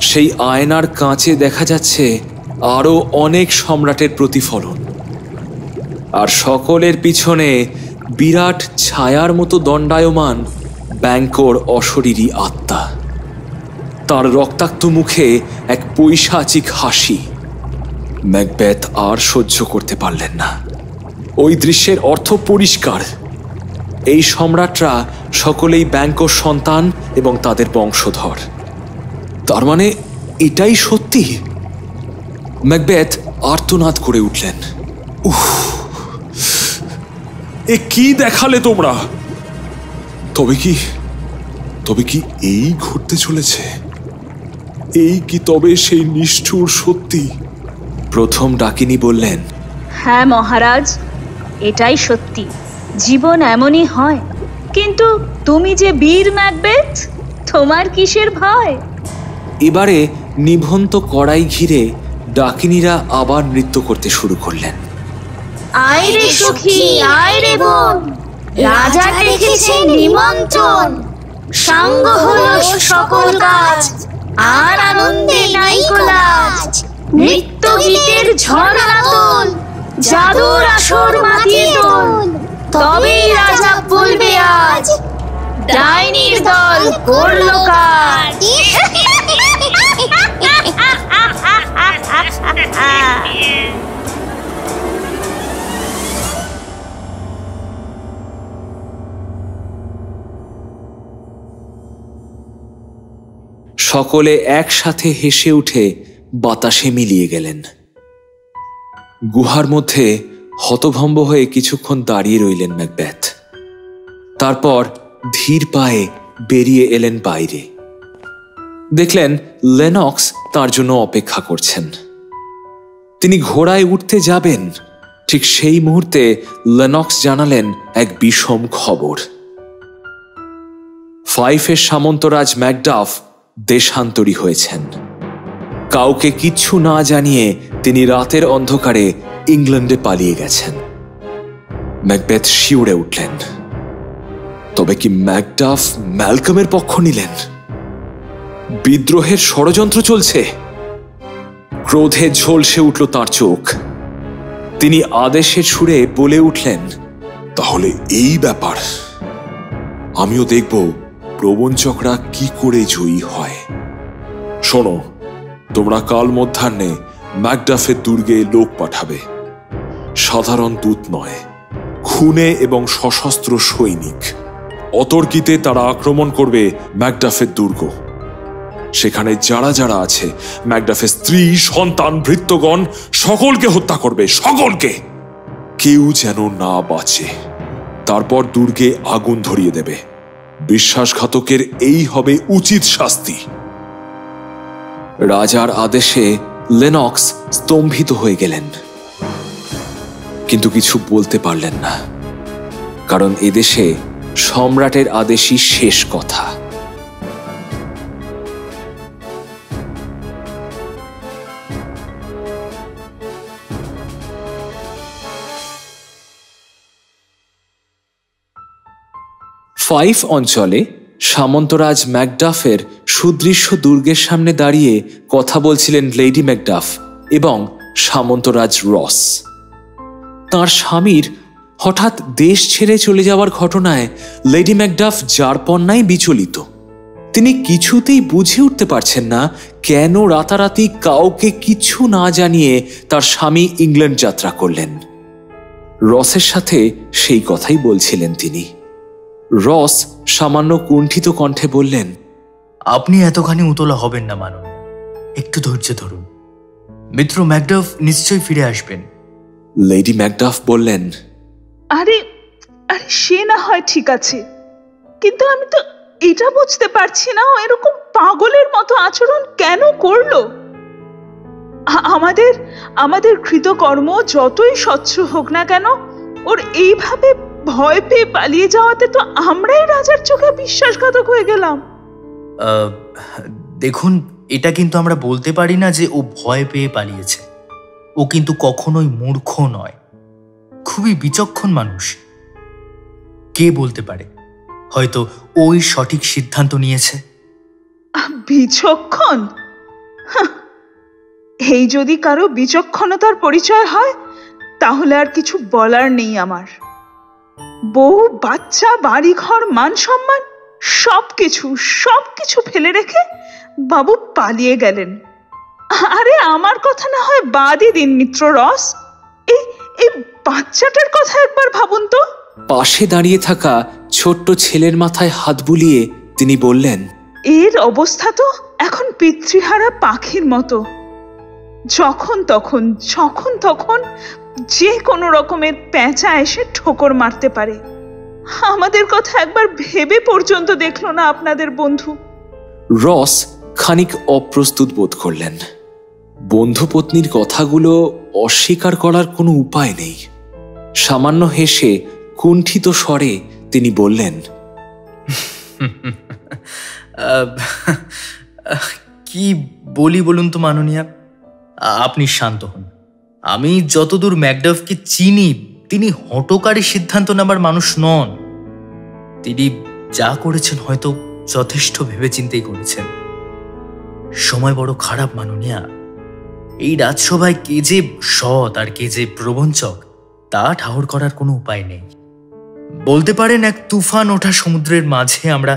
সেই আয়নার কাঁচে দেখা যাচ্ছে আরো অনেক সম্রাটের প্রতিফলন, আর সকলের পিছনে বিরাট ছায়ার মতো দণ্ডায়মান ব্যাংকর অশরীরী আত্মা। তার রক্তাক্ত মুখে এক পৈশাচিক হাসি। ম্যাকবেথ আর সহ্য করতে পারলেন না। ওই দৃশ্যের অর্থ পরিষ্কার। এই সম্রাটরা সকলেই ব্যাংকর সন্তান এবং তাদের বংশধর। তার মানে এটাই সত্যি? ম্যাকবেথ আর্তনাদ করে উঠলেন। উফ, এ কি দেখালে তোমরা? তবে কি এই ঘটতে চলেছে? এই কি তবে সেই নিষ্ঠুর সত্যি? প্রথম ডাকিনী বললেন, হ্যাঁ মহারাজ, এটাই সত্যি। জীবন এমনই হয়। কিন্তু তুমি যে বীর ম্যাকবেথ, তোমার কিসের ভয়? এবারে নিভন্ত কড়াই ঘিরে ডাকিনীরা আবার নৃত্য করতে শুরু করলেন। আয় রে সখী, আয় রে বোন, রাজা রেখেছে নিমন্ত্রণ। সঙ্গ হলো সকল কাজ, আর আনন্দে নাই কোলাজ। নৃত্য গীতের ঝর্ণা তোল, জাদুর আসর মাতিয়ে তোল। তবেই রাজা বলবে আজ, ডাইনির দল করলো কাজ। সকলে একসাথে হেসে উঠে বাতাসে মিলিয়ে গেলেন। গুহার মধ্যে হতভম্ব হয়ে কিছুক্ষণ দাঁড়িয়ে রইলেন ম্যাকবেথ। তারপর ধীর পায়ে বেরিয়ে এলেন বাইরে। দেখলেন লেনক্স তার জন্য অপেক্ষা করছেন। তিনি ঘোড়ায় উঠতে যাবেন, ঠিক সেই মুহূর্তে লেনক্স জানালেন এক বিষম খবর। 5-এর সামন্তরাজ ম্যাকডাফ দেশান্তরী হয়েছেন। কাউকে কিচ্ছু না জানিয়ে তিনি রাতের অন্ধকারে ইংল্যান্ডে পালিয়ে গেছেন। ম্যাকবেথ শিউরে উঠলেন। তবে কি ম্যাকডাফ ম্যালকমের পক্ষ নিলেন? বিদ্রোহের ষড়যন্ত্র চলছে। ক্রোধে ঝলসে উঠল তার চোখ। তিনি আদেশের সুরে বলে উঠলেন, তাহলে এই ব্যাপার। আমিও দেখব প্রবঞ্চকরা কি করে জয়ী হয়। শোনো, তোমরা কাল মধ্যাহ্নে ম্যাকডাফের দুর্গে লোক পাঠাবে। সাধারণ দূত নয়, খুনে এবং সশস্ত্র সৈনিক। অতর্কিতে তারা আক্রমণ করবে ম্যাকডাফের দুর্গ। সেখানে যারা যারা আছে, ম্যাকডাফের স্ত্রী, সন্তান, ভৃত্যগণ সকলকে হত্যা করবে, সকলকে। কেউ যেন না বাঁচে। তারপর দুর্গে আগুন ধরিয়ে দেবে। বিশ্বাসঘাতকের এই হবে উচিত শাস্তি। রাজার আদেশে লেনক্স স্তম্ভিত হয়ে গেলেন, কিন্তু কিছু বলতে পারলেন না, কারণ এদেশে সম্রাটের আদেশই শেষ কথা। ফাইভ অঞ্চলে সামন্তরাজ ম্যাকডাফের সুদৃশ্য দুর্গের সামনে দাঁড়িয়ে কথা বলছিলেন লেডি ম্যাকডাফ এবং সামন্তরাজ রস। তার স্বামীর হঠাৎ দেশ ছেড়ে চলে যাওয়ার ঘটনায় লেডি ম্যাকডাফ জারপন্নায় বিচলিত। তিনি কিছুতেই বুঝে উঠতে পারছেন না কেন রাতারাতি কাউকে কিছু না জানিয়ে তার স্বামী ইংল্যান্ড যাত্রা করলেন। রসের সাথে সেই কথাই বলছিলেন তিনি। রস সামান্য কুণ্ঠিত কণ্ঠে বললেন, আপনি এতখানি উতলা হবেন না মাননীয়। একটু ধৈর্য ধরুন। মিত্র ম্যাকডাফ নিশ্চয়ই ফিরে আসবেন। লেডি ম্যাকডাফ বললেন, আরে আরে সে না হয় ঠিক আছে, কিন্তু আমি তো এটা বুঝতে পারছি না ও এরকম পাগলের মতো আচরণ কেন করলো। আমাদের আমাদের কৃতকর্ম যতই স্বচ্ছ হোক না কেন, ওর এইভাবে ভয় পেয়ে পালিয়ে যাওয়াতে তো আমরাই রাজার চোখে বিশ্বাসঘাতক হয়ে গেলাম। দেখুন, এটা কিন্তু আমরা বলতে পারি না যে ও ভয় পেয়ে পালিয়েছে। ও কিন্তু কখনোই মূর্খ নয়, খুবই বিচক্ষণ মানুষ। কে বলতে পারে, হয়তো ওই সঠিক সিদ্ধান্ত নিয়েছে। বিচক্ষণ? এই যদি কারো বিচক্ষণতার পরিচয় হয়, তাহলে আর কিছু বলার নেই আমার। বউ, বাচ্চা, বাড়িঘর, মান সম্মান সবকিছু ফেলে রেখে বাবু পালিয়ে গেলেন। আরে আমার কথা না হয় বাদই দিন মিত্র রস, এই বাচ্চাটার কথা একবার ভাবুন তো। পাশে দাঁড়িয়ে থাকা ছোট্ট ছেলের মাথায় হাত বুলিয়ে তিনি বললেন, এর অবস্থা তো এখন পিতৃহারা পাখির মতো। যখন তখন যে কোনো রকমের পেঁচা এসে ঠোকর মারতে পারে। আমাদের কথা একবার ভেবে পর্যন্ত দেখলো না আপনাদের বন্ধু। রস খানিক অপ্রস্তুত বোধ করলেন। বন্ধু পত্নীর কথাগুলো অস্বীকার করার কোনো উপায় নেই। সামান্য হেসে কুণ্ঠিত স্বরে তিনি বললেন, কি বলি বলুন তো মাননীয়া, আপনি শান্ত হন। আমি যতদূর ম্যাকডাফকে চিনি, তিনি হঠকারী সিদ্ধান্ত নেবার মানুষ নন। তিনি যা করেছেন হয়তো যথেষ্ট ভেবেচিন্তেই করেছেন। সময় বড় খারাপ মাননীয়া। এই রাজসভায় কে যে সৎ আর কে যে প্রবঞ্চক তা ঠাহর করার কোনো উপায় নেই। বলতে পারেন এক তুফান ওঠা সমুদ্রের মাঝে আমরা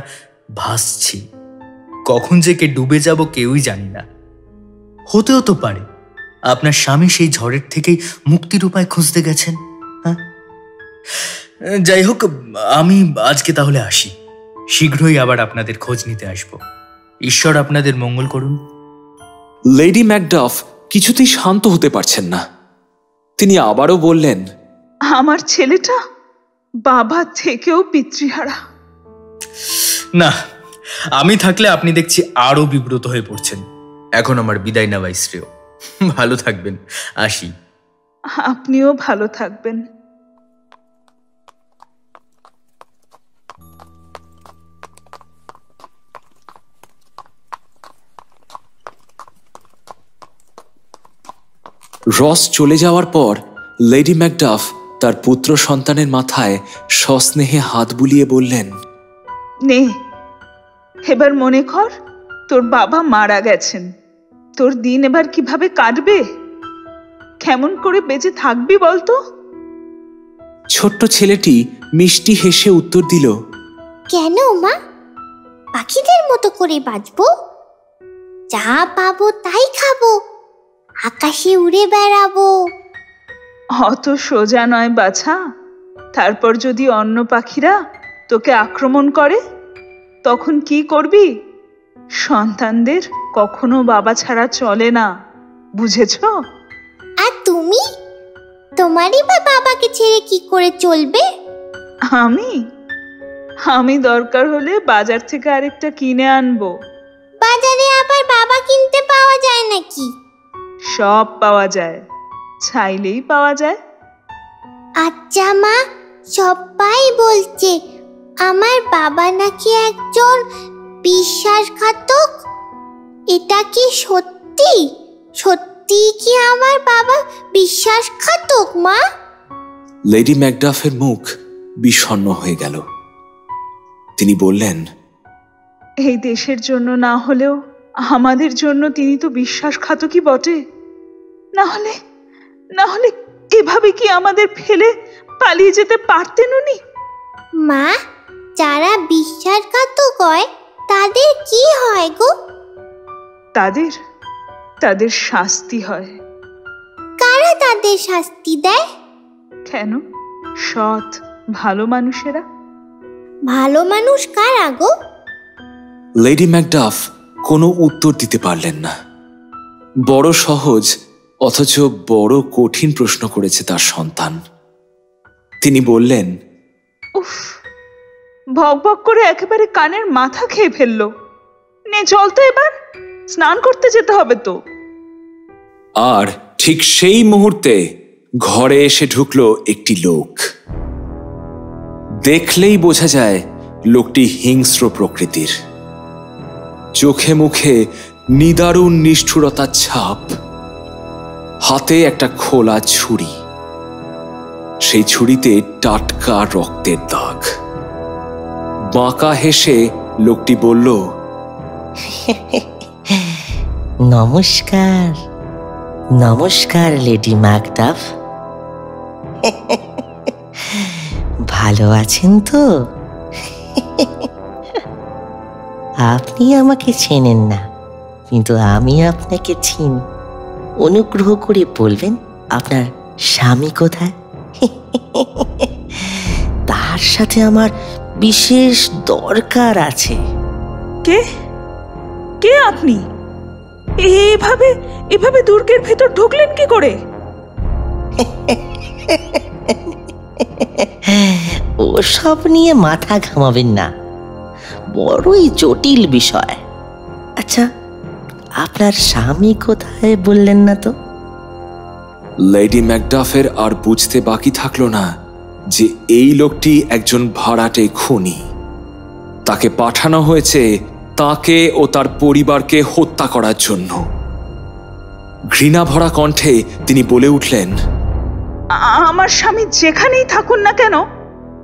ভাসছি। কখন যে কে ডুবে যাব কেউই জানি না। হতেও তো পারে আপনার স্বামী সেই ঝড়ের থেকেই মুক্তির উপায় খুঁজতে গেছেন। হ্যাঁ, যাই হোক, আমি আজকে তাহলে আসি। শীঘ্রই আবার আপনাদের খোঁজ নিতে আসব। ঈশ্বর আপনাদের মঙ্গল করুন। লেডি ম্যাকডাফ কিছুতেই শান্ত হতে পারছেন না। তিনি আবারও বললেন, আমার ছেলেটা বাবা থেকেও পিতৃহারা। না, আমি থাকলে আপনি দেখছি আরো বিব্রত হয়ে পড়ছেন। এখন আমার বিদায় নেওয়াই শ্রেয়। ভালো থাকবেন, আসি। আপনিও ভালো থাকবেন। রস চলে যাওয়ার পর লেডি ম্যাকডাফ তার পুত্র সন্তানের মাথায় সস্নেহে হাত বুলিয়ে বললেন, নে, এবার মনে কর তোর বাবা মারা গেছেন। তোর দিন এবার কিভাবে কাটবে? কেমন করে বেঁচে থাকবি বলতো? ছোট্ট ছেলেটি মিষ্টি হেসে উত্তর দিল, কেন মা, পাখিদের মতো করে বাঁচবো, যা পাবো তাই খাবো, আকাশে উড়ে বেড়াবো। অত সোজা নয় বাছা। তারপর যদি অন্য পাখিরা তোকে আক্রমণ করে, তখন কি করবি? সন্তানদের কখনো বাবা ছাড়া চলে না, বুঝেছ? আর তুমি, তোমারই বা বাবাকে ছেড়ে কি করে চলবে? আমি দরকার হলে বাজার থেকে আরেকটা কিনে আনবো। বাজারে আবার বাবা কিনতে পাওয়া যায় নাকি? সব পাওয়া যায়, চাইলেই পাওয়া যায়। আচ্ছা মা, সবাই বলছে আমার বাবা নাকি একজন বিশ্বাসঘাতক। এটা কি সত্যি? সত্যি কি আমার বাবা বিশ্বাসঘাতক মা? লেডি ম্যাকডাফের মুখ বিষণ্ণ হয়ে গেল। তিনি বললেন, এই দেশের জন্য না হলেও আমাদের জন্য তিনি তো বিশ্বাসঘাতকই বটে। না হলে এভাবে কি আমাদের ফেলে পালিয়ে যেতে পারতেন উনি? মা, যারা বিশ্বাসঘাতক হয় তাদের কি হয় গো? তাদের শাস্তি হয়। কারা তাদের শাস্তি দেয়? কেন, সৎ ভালো মানুষেরা। ভালো মানুষ কারা গো? লেডি ম্যাকডাফ কোনো উত্তর দিতে পারলেন না। বড় সহজ অথচ বড় কঠিন প্রশ্ন করেছে তার সন্তান। তিনি বললেন, উফ, ভক করে একেবারে কানের মাথা খেয়ে ফেললো। নে চল তো, এবার স্নান করতে যেতে হবে তো। আর ঠিক সেই মুহূর্তে ঘরে এসে ঢুকলো একটি লোক। দেখলেই বোঝা যায় লোকটি হিংস্র প্রকৃতির। চোখে মুখে নিদারুণ নিষ্ঠুরতার ছাপ, হাতে একটা খোলা ছুরি, সেই ছুরিতে টাটকা রক্তের দাগ। বাঁকা হেসে লোকটি বলল, নমস্কার নমস্কার লেডি ম্যাকডাফ, ভালো আছেন তো? আপনি আমাকে চেনেন না, কিন্তু আমি আপনাকে চিনি। অনুগ্রহ করে বলবেন আপনার স্বামী কোথায়? তার সাথে আমার বিশেষ দরকার আছে। কে কে আপনি? এভাবে দুর্গের ভেতর ঢুকলেন কি করে? ওসব নিয়ে মাথা ঘামাবেন না, বড়ই জটিল বিষয়। আচ্ছা, আপনার স্বামী কোথায় বললেন না তো? লেডি ম্যাকডাফের আর বুঝতে বাকি থাকলো না যে এই লোকটি একজন ভাড়াটে খুনি। তাকে পাঠানো হয়েছে তাকে ও তার পরিবারকে হত্যা করার জন্য। ঘৃণা ভরা কণ্ঠে তিনি বলে উঠলেন, আমার স্বামী যেখানেই থাকুন না কেন,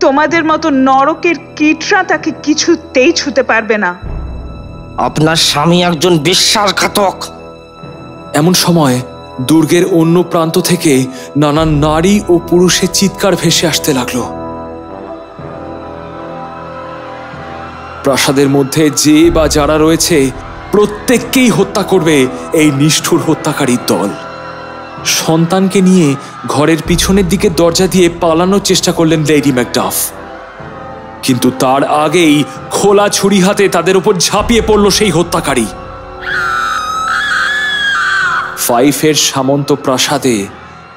তোমাদের মতো নরকের কীটরা তাকে কিছুতেই ছুতে পারবে না। আপনার স্বামী একজন বিশ্বাসঘাতক। এমন সময় দুর্গের অন্য প্রান্ত থেকে নানান নারী ও পুরুষের চিৎকার ভেসে আসতে লাগলো। প্রাসাদের মধ্যে যে বা যারা রয়েছে প্রত্যেককেই হত্যা করবে এই নিষ্ঠুর হত্যাকারীর দল। সন্তানকে নিয়ে ঘরের পিছনের দিকে দরজা দিয়ে পালানোর চেষ্টা করলেন লেডি ম্যাকডাফ, কিন্তু তার আগেই খোলা ছুরি হাতে তাদের উপর ঝাঁপিয়ে পড়ল সেই হত্যাকারী। ফাইফের সামন্ত প্রাসাদে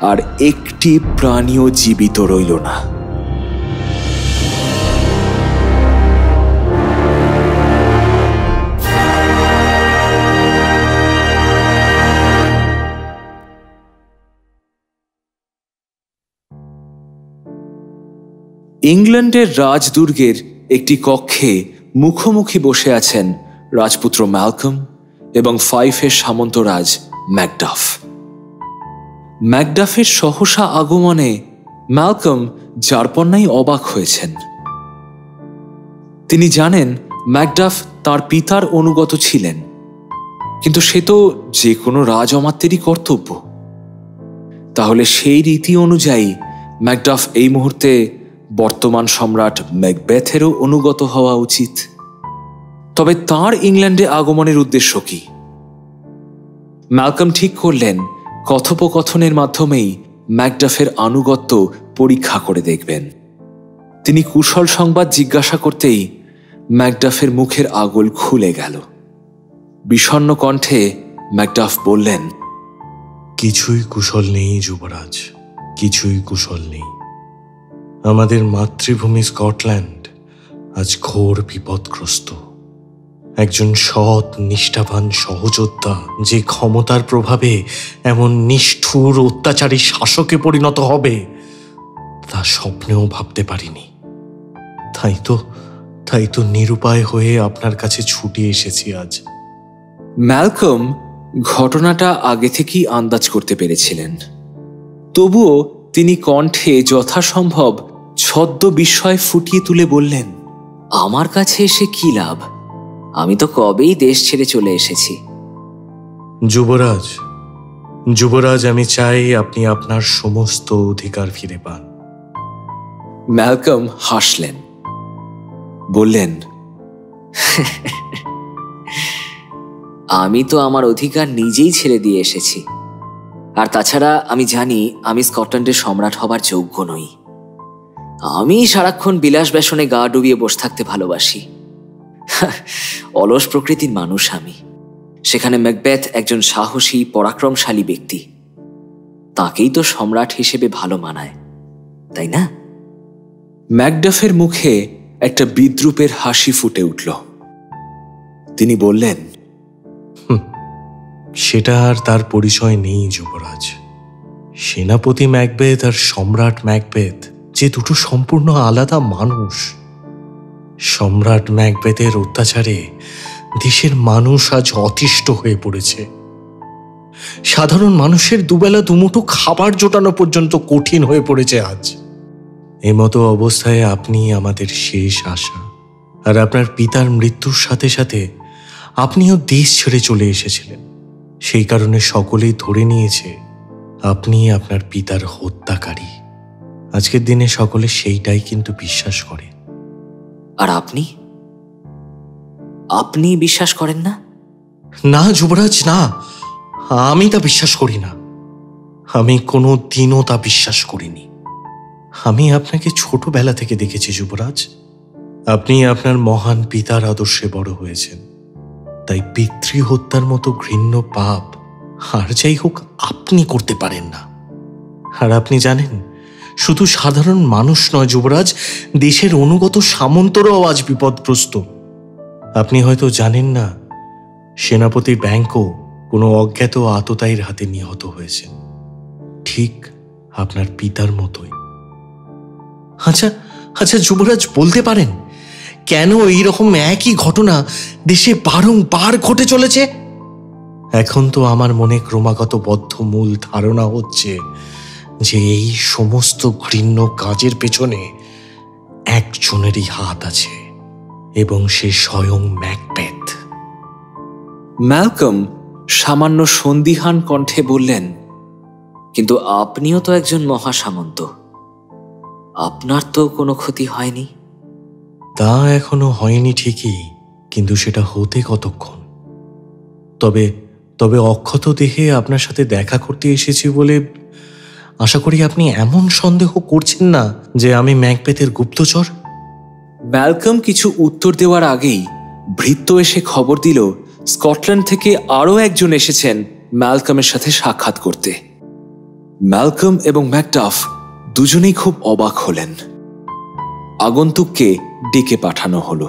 আর একটি প্রাণীও জীবিত রইল না। ইংল্যান্ডের রাজদুর্গের একটি কক্ষে মুখোমুখি বসে আছেন রাজপুত্র ম্যালকম এবং ফাইফের সামন্তরাজ ম্যাকডাফ। ম্যাকডাফের সহসা আগমনে ম্যালকম যারপন্নাই অবাক হয়েছেন। তিনি জানেন ম্যাকডাফ তার পিতার অনুগত ছিলেন, কিন্তু সে তো যে কোনো রাজ অমাত্যেরই কর্তব্য। তাহলে সেই রীতি অনুযায়ী ম্যাকডাফ এই মুহূর্তে বর্তমান সম্রাট ম্যাকবেথেরও অনুগত হওয়া উচিত। তবে তার ইংল্যান্ডে আগমনের উদ্দেশ্য কি? ম্যালকম ঠিক করলেন কথোপকথনের মাধ্যমেই ম্যাকডাফের আনুগত্য পরীক্ষা করে দেখবেন। তিনি কুশল সংবাদ জিজ্ঞাসা করতেই ম্যাকডাফের মুখের আগল খুলে গেল। বিষণ্ণ কণ্ঠে ম্যাকডাফ বললেন, কিছুই কুশল নেই যুবরাজ, কিছুই কুশল নেই। আমাদের মাতৃভূমি স্কটল্যান্ড আজ ঘোর বিপদগ্রস্ত। একজন সৎ নিষ্ঠাবান সহযোদ্ধা যে ক্ষমতার প্রভাবে এমন নিষ্ঠুর অত্যাচারী শাসকে পরিণত হবে তা স্বপ্নেও ভাবতে পারিনি। তাই তো নিরুপায় হয়ে আপনার কাছে ছুটে এসেছি আজ। ম্যালকম ঘটনাটা আগে থেকেই আন্দাজ করতে পেরেছিলেন, তবুও তিনি কণ্ঠে যথাসম্ভব ছদ্ম বিস্ময় ফুটিয়ে তুলে বললেন, আমার কাছে এসে কি লাভ? আমি তো কবেই দেশ ছেড়ে চলে এসেছি। যুবরাজ, আমি চাই আপনি আপনার সমস্ত অধিকার ফিরে পান। ম্যালকম হাসলেন, বললেন, আমি তো আমার অধিকার নিজেই ছেড়ে দিয়ে এসেছি। আর তাছাড়া আমি জানি আমি স্কটল্যান্ডের সম্রাট হবার যোগ্য নই। আমি সারাক্ষণ বিলাস ব্যসনে গা ডুবিয়ে বসে থাকতে ভালোবাসি। অলস প্রকৃতির মানুষ আমি। সেখানে ম্যাকবেথ একজন সাহসী পরাক্রমশালী ব্যক্তি। তাকেই তো সম্রাট হিসেবে ভালো মানায়, তাই না? ম্যাকডাফের মুখে একটা বিদ্রূপের হাসি ফুটে উঠল। তিনি বললেন, সেটা আর তার পরিচয় নেই যুবরাজ। সেনাপতি ম্যাকবেথ আর সম্রাট ম্যাকবেথ যে দুটো সম্পূর্ণ আলাদা মানুষ। সম্রাট ম্যাকবেথের অত্যাচারে দেশের মানুষ আজ অতিষ্ঠ হয়ে পড়েছে। সাধারণ মানুষের দুবেলা দুমুঠো খাবার জোটানো পর্যন্ত কঠিন হয়ে পড়েছে আজ। এমতো অবস্থায় আপনি আমাদের শেষ আশা। আর আপনার পিতার মৃত্যুর সাথে সাথে আপনিও দেশ ছেড়ে চলে এসেছিলেন। সেই কারণে সকলেই ধরে নিয়েছে আপনি আপনার পিতার হত্যাকারী। আজকের দিনে সকলে সেইটাই কিন্তু বিশ্বাস করে। আর আপনি আপনি বিশ্বাস করেন না? না যুবরাজ, না, আমি তা বিশ্বাস করি না। আমি কোনো দিনও তা বিশ্বাস করিনি। আমি আপনাকে ছোটবেলা থেকে দেখেছি যুবরাজ। আপনি আপনার মহান পিতার আদর্শে বড় হয়েছেন, তাই পিতৃহত্যার মতো ঘৃণ্য পাপ আর যাই হোক আপনি করতে পারেন না। আর আপনি জানেন, শুধু সাধারণ মানুষ নয় যুবরাজ, দেশের অনুগত সামন্তরাও আজ বিপদগ্রস্ত। আপনি হয়তো জানেন না, সেনাপতি ব্যাংকও কোনো অজ্ঞাত আততায়ীর হাতে নিহত হয়েছেন, ঠিক আপনার পিতার মতোই। আচ্ছা আচ্ছা যুবরাজ, বলতে পারেন কেন এইরকম একই ঘটনা দেশে বারংবার ঘটে চলেছে? এখন তো আমার মনে ক্রমাগত বদ্ধমূল ধারণা হচ্ছে যে এই সমস্ত ঘৃণ্য কাজের পেছনে একজনেরই হাত আছে, এবং সে স্বয়ং ম্যাকবেথ। ম্যালকম সামান্য সন্দিহান কণ্ঠে বললেন, কিন্তু আপনিও তো একজন মহাসামন্ত, আপনার তো কোনো ক্ষতি হয়নি। তা এখনো হয়নি ঠিকই, কিন্তু সেটা হতে কতক্ষণ? তবে তবে অক্ষত দেহে আপনার সাথে দেখা করতে এসেছি বলে আশা করি আপনি এমন সন্দেহ করছেন না যে আমি ম্যাকবেথের গুপ্তচর। ম্যালকম কিছু উত্তর দেওয়ার আগেই ভৃত্য এসে খবর দিল স্কটল্যান্ড থেকে আরও একজন এসেছেন ম্যালকমের সাথে সাক্ষাৎ করতে। ম্যালকম এবং ম্যাকডাফ দুজনেই খুব অবাক হলেন। আগন্তুককে ডেকে পাঠানো হলো।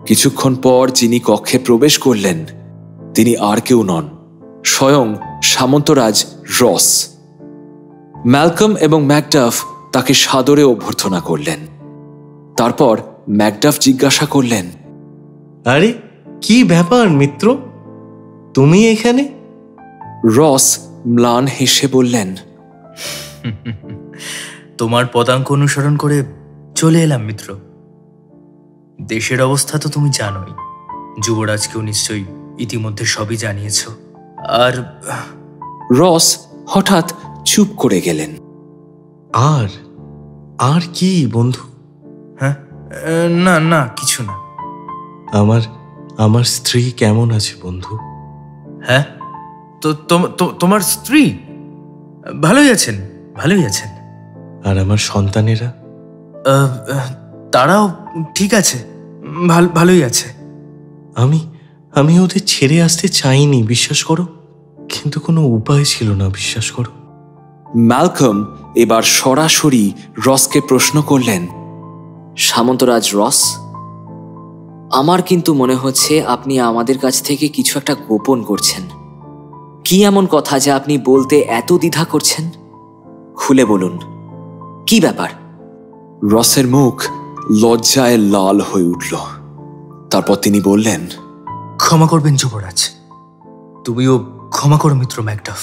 কিছুক্ষণ পর যিনি কক্ষে প্রবেশ করলেন তিনি আর কেউ নন, স্বয়ং সামন্তরাজ রস। ম্যালকম এবং ম্যাকডাফ তাকে সাদরে অভ্যর্থনা করলেন। তারপর ম্যাকডাফ জিজ্ঞাসা করলেন, আরে কি ব্যাপার মিত্র, তুমি এখানে? রস ম্লান হেসে বললেন, তোমার পদাঙ্ক অনুসরণ করে চলে এলাম মিত্র। দেশের অবস্থা তো তুমি জানোই, যুবরাজকেও নিশ্চয়ই ইতিমধ্যে সবই জানিয়েছ। আর রস হঠাৎ চুপ করে গেলেন। আর আর কি বন্ধু? হ্যাঁ, না না, কিছু না। আমার স্ত্রী কেমন আছে বন্ধু? হ্যাঁ, তো তোমার স্ত্রী ভালোই আছেন, ভালোই আছেন। আর আমার সন্তানেরা? তারাও ঠিক আছে, ভালোই আছে। আমি ওদের ছেড়ে আসতে চাইনি, বিশ্বাস করো, কিন্তু কোনো উপায় ছিল না, বিশ্বাস করো। ম্যালকম এবার সরাসরি রসকে প্রশ্ন করলেন, সামন্তরাজ রস, আমার কিন্তু মনে হচ্ছে আপনি আমাদের কাছ থেকে কিছু একটা গোপন করছেন। কি এমন কথা যা আপনি বলতে এত দ্বিধা করছেন? খুলে বলুন, কি ব্যাপার? রসের মুখ লজ্জায় লাল হয়ে উঠল। তারপর তিনি বললেন, ক্ষমা করবেন যুবরাজ, তুমিও ক্ষমা করো মিত্র ম্যাকডাফ।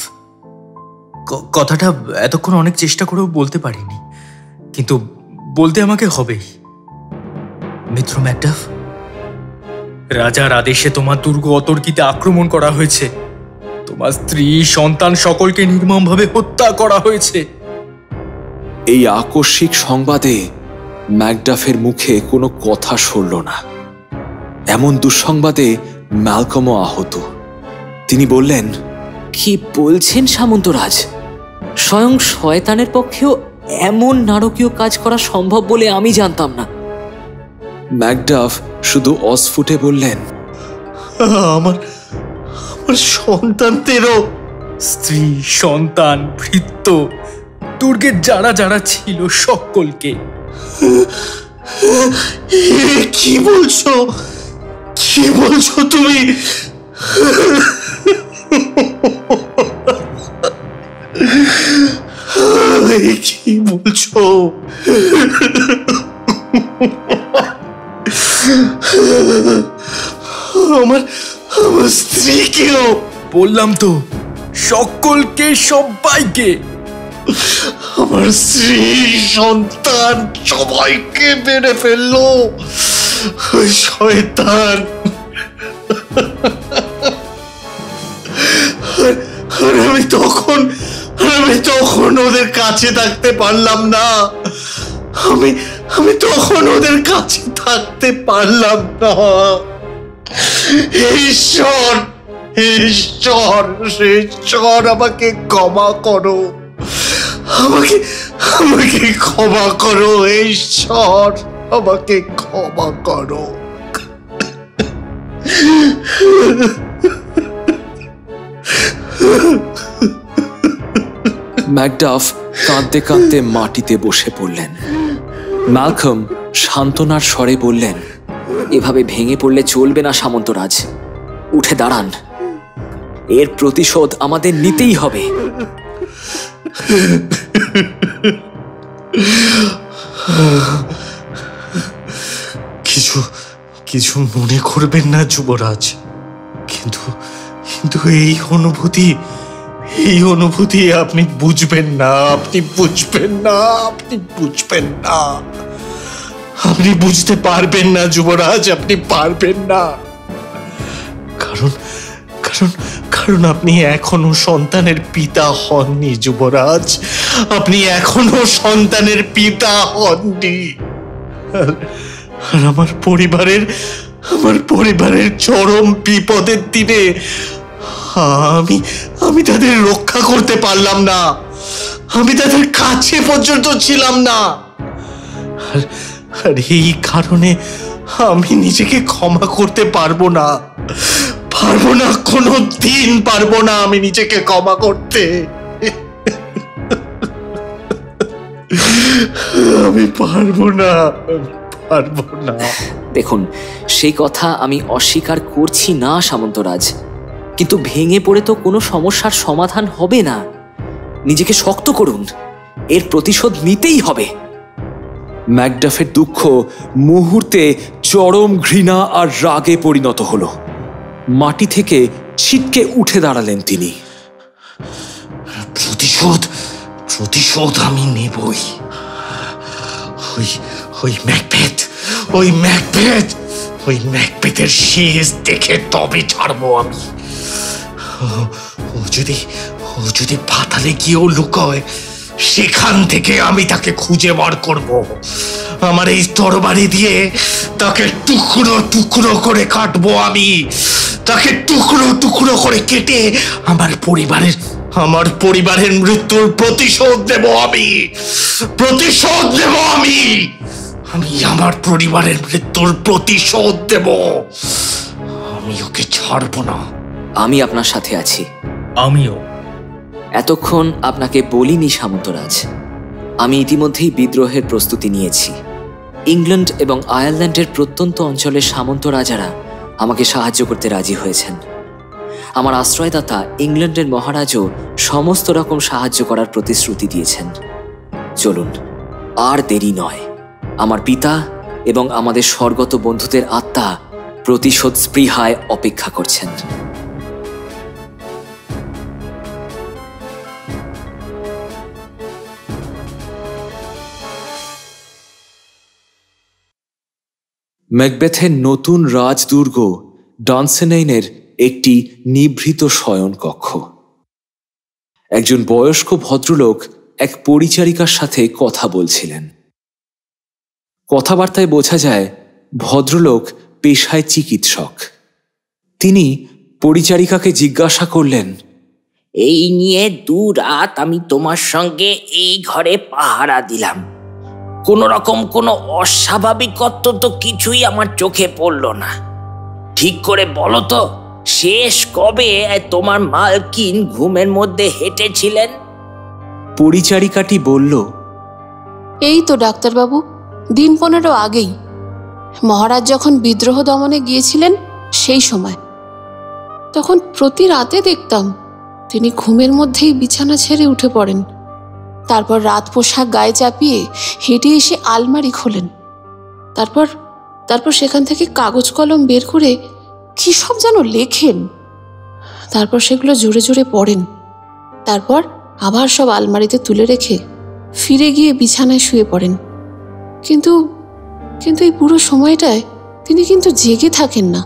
কথাটা এতক্ষণ অনেক চেষ্টা করেও বলতে পারিনি, কিন্তু বলতে আমাকে হবেই। মিত্র ম্যাকডাফ, রাজার আদেশে তোমার দুর্গ অতর্কিতে আক্রমণ করা হয়েছে। তোমার স্ত্রী, সন্তান সকলকে নির্মমভাবে হত্যা করা হয়েছে। এই আকস্মিক সংবাদে ম্যাকডাফের মুখে কোনো কথা সরল না। এমন দুঃসংবাদে ম্যালকমও আহত। তিনি বললেন, কি বলছেন সামন্তরাজ? স্বয়ং শয়তানের পক্ষেও এমন নারকীয় কাজ করা সম্ভব বলে আমি জানতাম না। ম্যাকডাফ শুধু অস্ফুটে বললেন, আমার সন্তানদেরও। স্ত্রী, সন্তান, ভৃত্য, দুর্গের যারা যারা ছিল সকলকে। কি বলছো, কি বলছো তুমি? কি বলছো? আমার আমার স্ত্রীকেও? বললাম তো, সকলকে, সবাইকে। আমার স্ত্রী, সন্তান সবাইকে মেরে ফেললো ওই শয়তান। আর আমি তখন ওদের কাছে থাকতে পারলাম না। আমি তখন ওদের কাছে থাকতে পারলাম না। ঈশ্বর, ঈশ্বর, ঈশ্বর আমাকে ক্ষমা করো, আমাকে ক্ষমা করো ঈশ্বর, আমাকে ক্ষমা করো। ম্যাকডাফ কাঁদতে কাঁদতে মাটিতে বসে পড়লেন। ম্যালকম সান্ত্বনার স্বরে বললেন, এভাবে ভেঙে পড়লে চলবে না সামন্তরাজ, উঠে দাঁড়ান। এর প্রতিশোধ আমাদের নিতেই হবে। কিছু মনে করবেন না যুবরাজ, কিন্তু এই অনুভূতি আপনি বুঝবেন না, আপনি বুঝতে পারবেন না যুবরাজ, আপনি পারবেন না। কারণ আপনি এখনো সন্তানের পিতা হননি যুবরাজ, আপনি এখনো সন্তানের পিতা হননি। আর আমার পরিবারের চরম বিপদের দিনে আমি তাদের রক্ষা করতে পারলাম না, আমি তাদের কাছে পর্যন্ত ছিলাম না। আর এই কারণে আমি নিজেকে ক্ষমা করতে পারবো না, কোনো দিন পারবো না আমি নিজেকে ক্ষমা করতে। আমি পারবো না। দেখুন, সেই কথা আমি অস্বীকার করছি না সামন্তরাজ, কিন্তু ভেঙে পড়ে তো কোনো সমস্যার সমাধান হবে না। নিজেকে শক্ত করুন, এর প্রতিশোধ নিতেই হবে। ম্যাকডাফের দুঃখ মুহূর্তে চরম ঘৃণা আর রাগে পরিণত হলো। মাটি থেকে ছিটকে উঠে দাঁড়ালেন তিনি। প্রতিশোধ আমি নেবই। ওই ম্যাকবেথের শেষ দেখে তবে ছাড়বো আমি। ও যদি পাতালে গিয়েও লুকোয়, সেখান থেকে আমি তাকে খুঁজে বার করব। আমার এই তরবারি দিয়ে তাকে টুকরো টুকরো করে কাটবো আমি, তাকে টুকরো টুকরো করে কেটে আমার পরিবারের মৃত্যুর প্রতিশোধ দেব আমি। আমি আমার পরিবারের মৃত্যুর প্রতিশোধ দেব। আমি ওকে ছাড়বো না। আমি আপনার সাথে আছি। আমিও। এতক্ষণ আপনাকে বলিনি সামন্তরাজ, আমি ইতিমধ্যেই বিদ্রোহের প্রস্তুতি নিয়েছি। ইংল্যান্ড এবং আয়ারল্যান্ডের প্রত্যন্ত অঞ্চলের সামন্ত রাজারা আমাকে সাহায্য করতে রাজি হয়েছেন। আমার আশ্রয়দাতা ইংল্যান্ডের মহারাজও সমস্ত রকম সাহায্য করার প্রতিশ্রুতি দিয়েছেন। চলুন, আর দেরি নয়। আমার পিতা এবং আমাদের স্বর্গত বন্ধুদের আত্মা প্রতিশোধ স্পৃহায় অপেক্ষা করছেন। ম্যাকবেথের নতুন রাজদুর্গ ডানসেনাইনের একটি নিভৃত শয়ন কক্ষ। একজন বয়স্ক ভদ্রলোক এক পরিচারিকার সাথে কথা বলছিলেন। কথাবার্তায় বোঝা যায় ভদ্রলোক পেশায় চিকিৎসক। তিনি পরিচারিকাকে জিজ্ঞাসা করলেন, এই নিয়ে 2 রাত আমি তোমার সঙ্গে এই ঘরে পাহারা দিলাম, কোন রকম কোনো অস্বাভাবিকত্ব তো কিছুই আমার চোখে পড়ল না। ঠিক করে বলো তো, শেষ কবে তোমার মালকিন ঘুমের মধ্যে হেঁটেছিলেন? পরিচারিকাটি বলল, এই তো ডাক্তারবাবু, দিন 15 আগেই। মহারাজ যখন বিদ্রোহ দমনে গিয়েছিলেন সেই সময়। তখন প্রতি রাতে দেখতাম তিনি ঘুমের মধ্যেই বিছানা ছেড়ে উঠে পড়েন। তারপর রাত পোশাক গায়ে চাপিয়ে হেঁটে এসে আলমারি খোলেন। তারপর সেখান থেকে কাগজ কলম বের করে কি সব যেন লেখেন। তারপর সেগুলো জোরে জোরে পড়েন। তারপর আবার সব আলমারিতে তুলে রেখে ফিরে গিয়ে বিছানায় শুয়ে পড়েন। কিন্তু এই পুরো সময়টায় তিনি কিন্তু জেগে থাকেন না,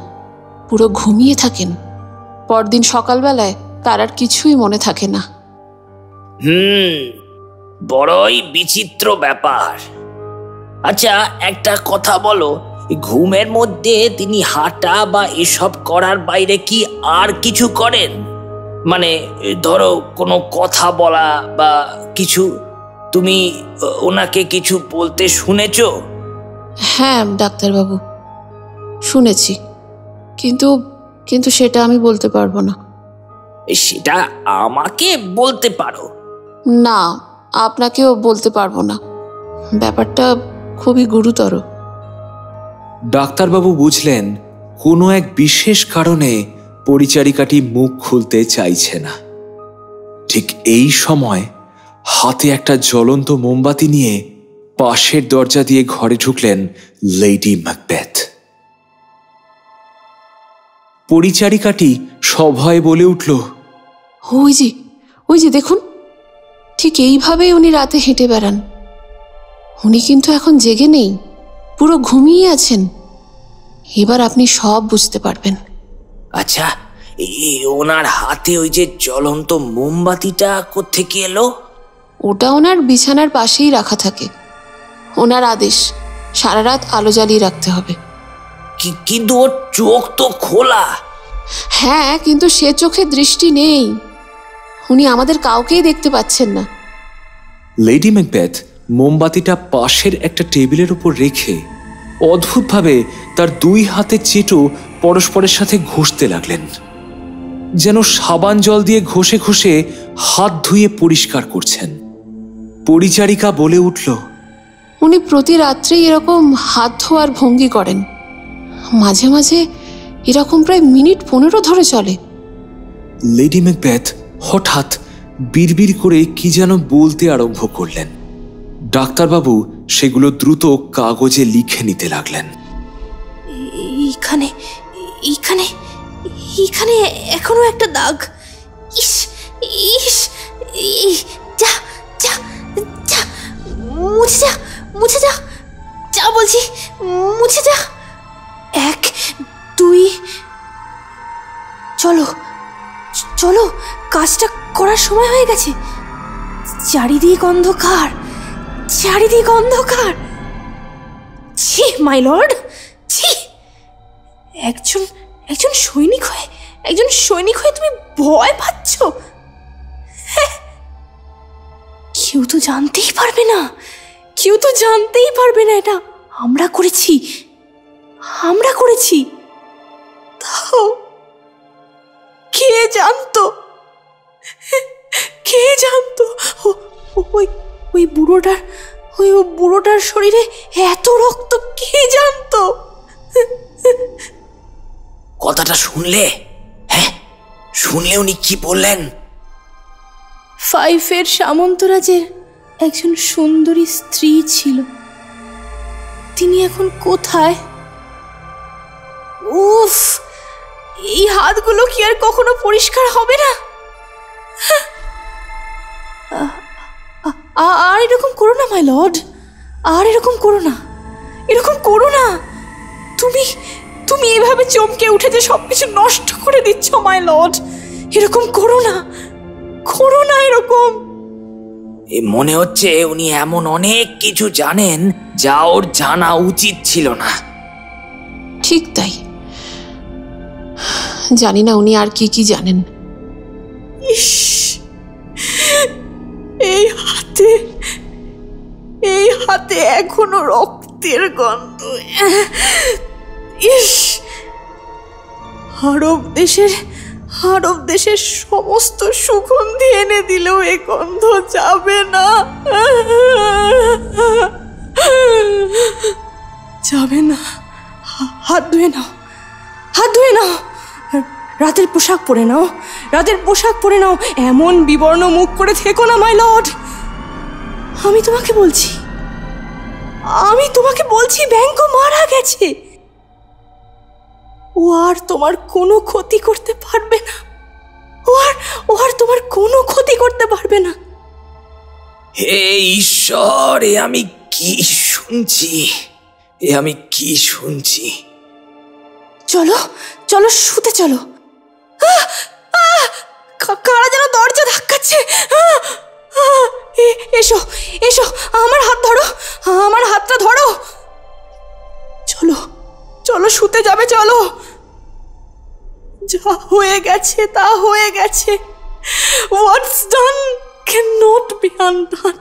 পুরো ঘুমিয়ে থাকেন। পরদিন সকালবেলায় তার আর কিছুই মনে থাকে না। বড়ই বিচিত্র ব্যাপার। আচ্ছা, একটা কথা বলো, ঘুমের মধ্যে তিনি হাঁটা বা এসব করার বাইরে কি আর কিছু করেন? মানে ধরো কোনো কথা বলা বা কিছু, তুমি ওনাকে কিছু বলতে শুনেছো? হ্যাঁ ডাক্তারবাবু, শুনেছি, কিন্তু সেটা আমি বলতে পারবো না। সেটা আমাকে বলতে পারো? না, আপনাকেও বলতে পারবো না। ব্যাপারটা খুবই গুরুতর। ডাক্তারবাবু বুঝলেন কোনো এক বিশেষ কারণে পরিচারিকাটি মুখ খুলতে চাইছে না। ঠিক এই সময় হাতে একটা জ্বলন্ত মোমবাতি নিয়ে পাশের দরজা দিয়ে ঘরে ঢুকলেন লেডি ম্যাকবেথ। পরিচারিকাটি সভয়ে বলে উঠল, ওই যে দেখুন, ঠিক এইভাবেই উনি রাতে হেঁটে বেড়ান। উনি কিন্তু এখন জেগে নেই, পুরো ঘুমিয়ে আছেন। এবার আপনি সব বুঝতে পারবেন। আচ্ছা, ওনার হাতে ওই যে জ্বলন্ত মোমবাতিটা কোত্থেকে এলো? ওটা ওনার বিছানার পাশেই রাখা থাকে। ওনার আদেশ সারা রাত আলো জ্বালিয়ে রাখতে হবে। কিন্তু ওর চোখ তো খোলা। হ্যাঁ, কিন্তু সে চোখে দৃষ্টি নেই। উনি আমাদের কাউকেই দেখতে পাচ্ছেন না। লেডি ম্যাকবেথ মোমবাতিটা পাশের একটা টেবিলের উপর রেখে অদ্ভুতভাবে তার 2 হাতের চেটো পরস্পরের সাথে ঘষতে লাগলেন, যেন সাবান জল দিয়ে ঘষে ঘষে হাত ধুয়ে পরিষ্কার করছেন। পরিচারিকা বলে উঠল, উনি প্রতি রাত্রেই এরকম হাত ধোয়ার ভঙ্গি করেন। মাঝে মাঝে এরকম প্রায় মিনিট 15 ধরে চলে। লেডি ম্যাকবেথ হঠাৎ বিড়বিড় করে কি যেন বলতে আরম্ভ করলেন। ডাক্তারবাবু সেগুলো দ্রুত কাগজে লিখে নিতে লাগলেন। এইখানে এখনো একটা দাগ। ইস ইস, যা যা যা, মুছে যা যা বলছি, মুছে যা। 1 2, চলো, কাজটা করার সময় হয়ে গেছে। চারিদিক অন্ধকার। ছি মাই লর্ড, ছি। একজন সৈনিক হয়ে তুমি ভয় পাচ্ছ? কেউ তো জানতেই পারবে না এটা আমরা করেছি। তাও কে জানতো? ওই বুড়োটার শরীরে এত রক্ত কে জানতো? কথাটা শুনলে? হ্যাঁ, শুনলে উনি কি বললেন? 5 সামন্তরাজের একজন সুন্দরী স্ত্রী ছিল। তিনি এখন কোথায়? উফ, এই হাতগুলো কি আর কখনো পরিষ্কার হবে না? আর এরকম করো না মাই লর্ড, আর এরকম করো না। তুমি এভাবে চমকে উঠে যে সবকিছু নষ্ট করে দিচ্ছ মাই লর্ড। এরকম করো না এরকম। মনে হচ্ছে উনি এমন অনেক কিছু জানেন যা ওর জানা উচিত ছিল না। ঠিক তাই, জানি না উনি আর কি জানেন। এই হাতে এখনো রক্তের গন্ধ। আরব দেশের সমস্ত সুগন্ধি এনে দিলেও এ গন্ধ যাবে না, যাবে না। হাত ধুয়ে নাও, রাতের পোশাক পরে নাও, এমন বিবর্ণ মুখ করে থেকো না মাই লর্ড। আমি তোমাকে বলছি ব্যাংকো মারা গেছে। ও আর তোমার কোনো ক্ষতি করতে পারবে না, ও আর তোমার কোনো ক্ষতি করতে পারবে না। হে ঈশ্বর, এ আমি কি শুনছি? চলো শুতে চলো। কারা যেন দরজা ধাক্কাচ্ছে। এসো, আমার হাতটা ধরো। চলো শুতে যাবে, চলো। যা হয়ে গেছে তা হয়ে গেছে। What's done cannot be undone.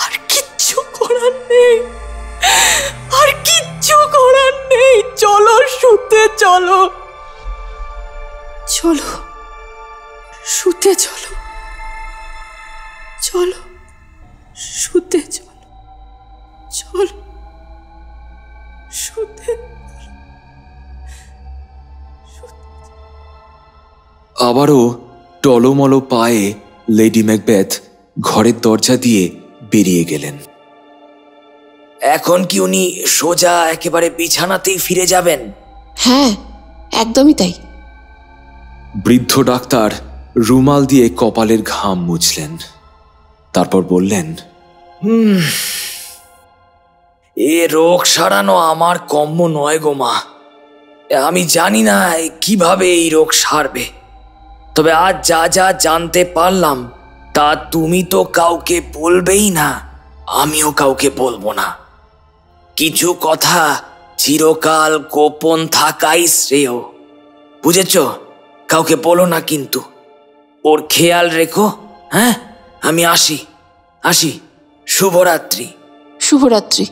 আর কিচ্ছু করার নেই, চলো শুতে চলো, শুতে চলো, শুতে আবারও টলমলো পায়ে লেডি ম্যাকবেথ ঘরের দরজা দিয়ে বেরিয়ে গেলেন। এখন কি উনি সোজা একেবারে বিছানাতেই ফিরে যাবেন? হ্যাঁ, একদমই তাই। বৃদ্ধ ডাক্তার রুমাল দিয়ে কপালের ঘাম মুছলেন, তারপর বললেন, এ রোগ সারানো আমার কম্য নয় গো মা। আমি জানি না কিভাবে এই রোগ সারবে, তবে আজ যা জানতে পারলাম তা তুমি তো কাউকে বলবেই না, আমিও কাউকে বলবো না। কিছু কথা চিরকাল গোপন থাকাই শ্রেয়, বুঝেছ? কাউকে বলো না কিন্তু। ওর খেয়াল রেখো। হ্যাঁ, আমি আসি। শুভরাত্রি।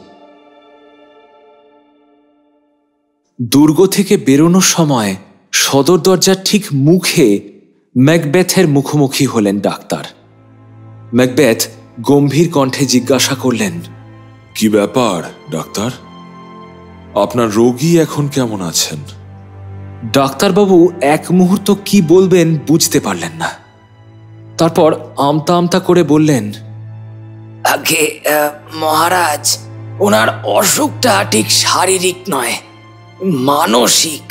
দুর্গ থেকে বেরোনোর সময় সদর দরজার ঠিক মুখে ম্যাকবেথের মুখোমুখি হলেন ডাক্তার। ম্যাকবেথ গম্ভীর কণ্ঠে জিজ্ঞাসা করলেন, কি ব্যাপার ডাক্তার? আপনার রোগী এখন কেমন আছেন? ডাক্তারবাবু এক মুহূর্ত কি বলবেন বুঝতে পারলেন না। তারপর আমতা আমতা করে বললেন, আগে মহারাজ, ওনার অসুখটা ঠিক শারীরিক নয়, মানসিক।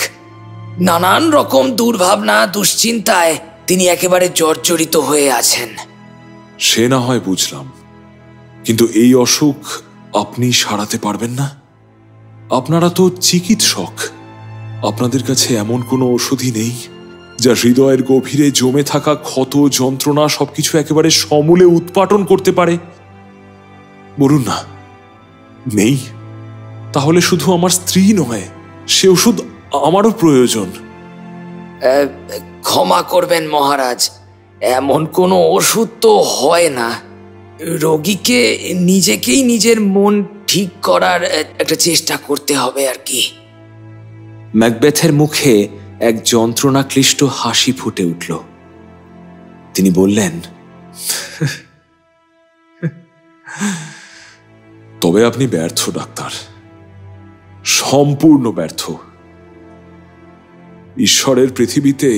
নানান রকম দুর্ভাবনা দুশ্চিন্তায় তিনি একেবারে জর্জরিত হয়ে আছেন। সে না হয় বুঝলাম, কিন্তু এই অসুখ আপনি সারাতে পারবেন না। আপনারা তো চিকিৎসক, আপনাদের কাছে এমন কোনো ওষুধই নেই যা হৃদয়ের গভীরে জমে থাকা ক্ষত যন্ত্রণা সবকিছু একেবারে সমূলে উৎপাটন করতে পারে? বলুন না, নেই? তাহলে শুধু আমার স্ত্রী নয়, সে ওষুধ আমারও প্রয়োজন। ক্ষমা করবেন মহারাজ, এমন কোনো ওষুধ তো হয় না। রোগীকে নিজেকেই নিজের মন ঠিক করার একটা চেষ্টা করতে হবে আর কি। ম্যাকবেথের মুখে এক যন্ত্রণা ক্লিষ্ট হাসি ফুটে উঠল। তিনি বললেন, তবে আপনি ব্যর্থ ডাক্তার, সম্পূর্ণ ব্যর্থ। ঈশ্বরের পৃথিবীতে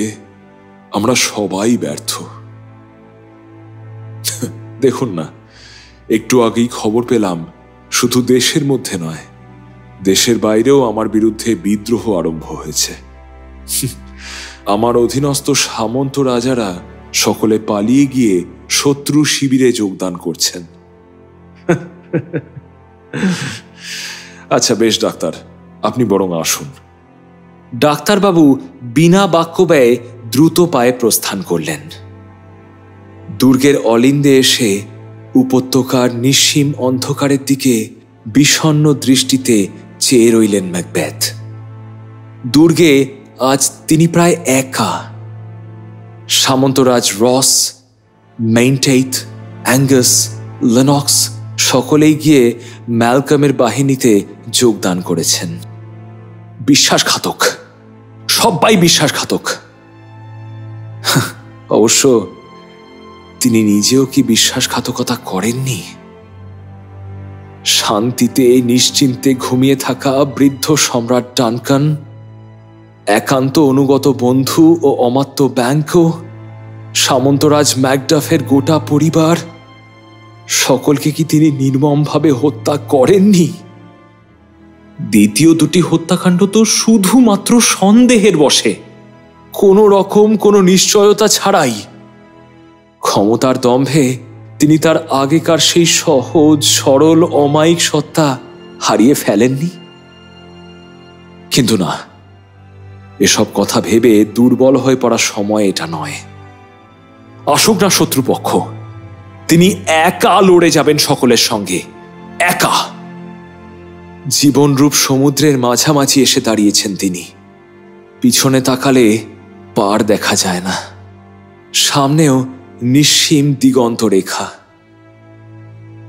আমরা সবাই ব্যর্থ। দেখুন না, একটু আগেই খবর পেলাম শুধু দেশের মধ্যে নয়, দেশের বাইরেও আমার বিরুদ্ধে বিদ্রোহ আরম্ভ হয়েছে। আমার অধীনস্থ সামন্ত রাজারা সকলে পালিয়ে গিয়ে শত্রু শিবিরে যোগদান করছেন। আচ্ছা বেশ ডাক্তার, আপনি বরং আসুন। ডাক্তারবাবু বিনা বাক্য ব্যয়ে দ্রুত পায়ে প্রস্থান করলেন। দুর্গের অলিন্দে এসে উপত্যকার নিঃসীম অন্ধকারের দিকে বিষণ্ণ দৃষ্টিতে চেয়ে রইলেন ম্যাকবেথ। দুর্গে আজ তিনি প্রায় একা। সামন্তরাজ রস, মেইনটেইথ, অ্যাঙ্গাস, লেনক্স সকলেই গিয়ে ম্যালকমের বাহিনীতে যোগদান করেছেন। বিশ্বাসঘাতক, সবাই বিশ্বাসঘাতক। অবশ্য তিনি নিজেও কি বিশ্বাসঘাতকতা করেননি? শান্তিতে নিশ্চিন্তে ঘুমিয়ে থাকা বৃদ্ধ সম্রাট ডানকান, একান্ত অনুগত বন্ধু ও অমাত্য ব্যাংকো, সামন্তরাজ ম্যাকডাফের গোটা পরিবার, সকলকে কি তিনি নির্মমভাবে হত্যা করেননি? দ্বিতীয় দুটি হত্যাকাণ্ড তো শুধুমাত্র সন্দেহের বশে, কোনো রকম কোনো নিশ্চয়তা ছাড়াই। ক্ষমতার দম্ভে তিনি তার আগেকার সেই সহজ সরল অমায়িক সত্তা হারিয়ে ফেলেননি। কিন্তু না, এসব কথা ভেবে দুর্বল হয়ে পড়ার সময় এটা নয়। আসুক না শত্রুপক্ষ, তিনি একা লড়ে যাবেন সকলের সঙ্গে, একা। জীবনরূপ সমুদ্রের মাঝামাঝি এসে দাঁড়িয়েছেন তিনি। পিছনে তাকালে পাড় দেখা যায় না, সামনেও নিঃসীম দিগন্ত রেখা।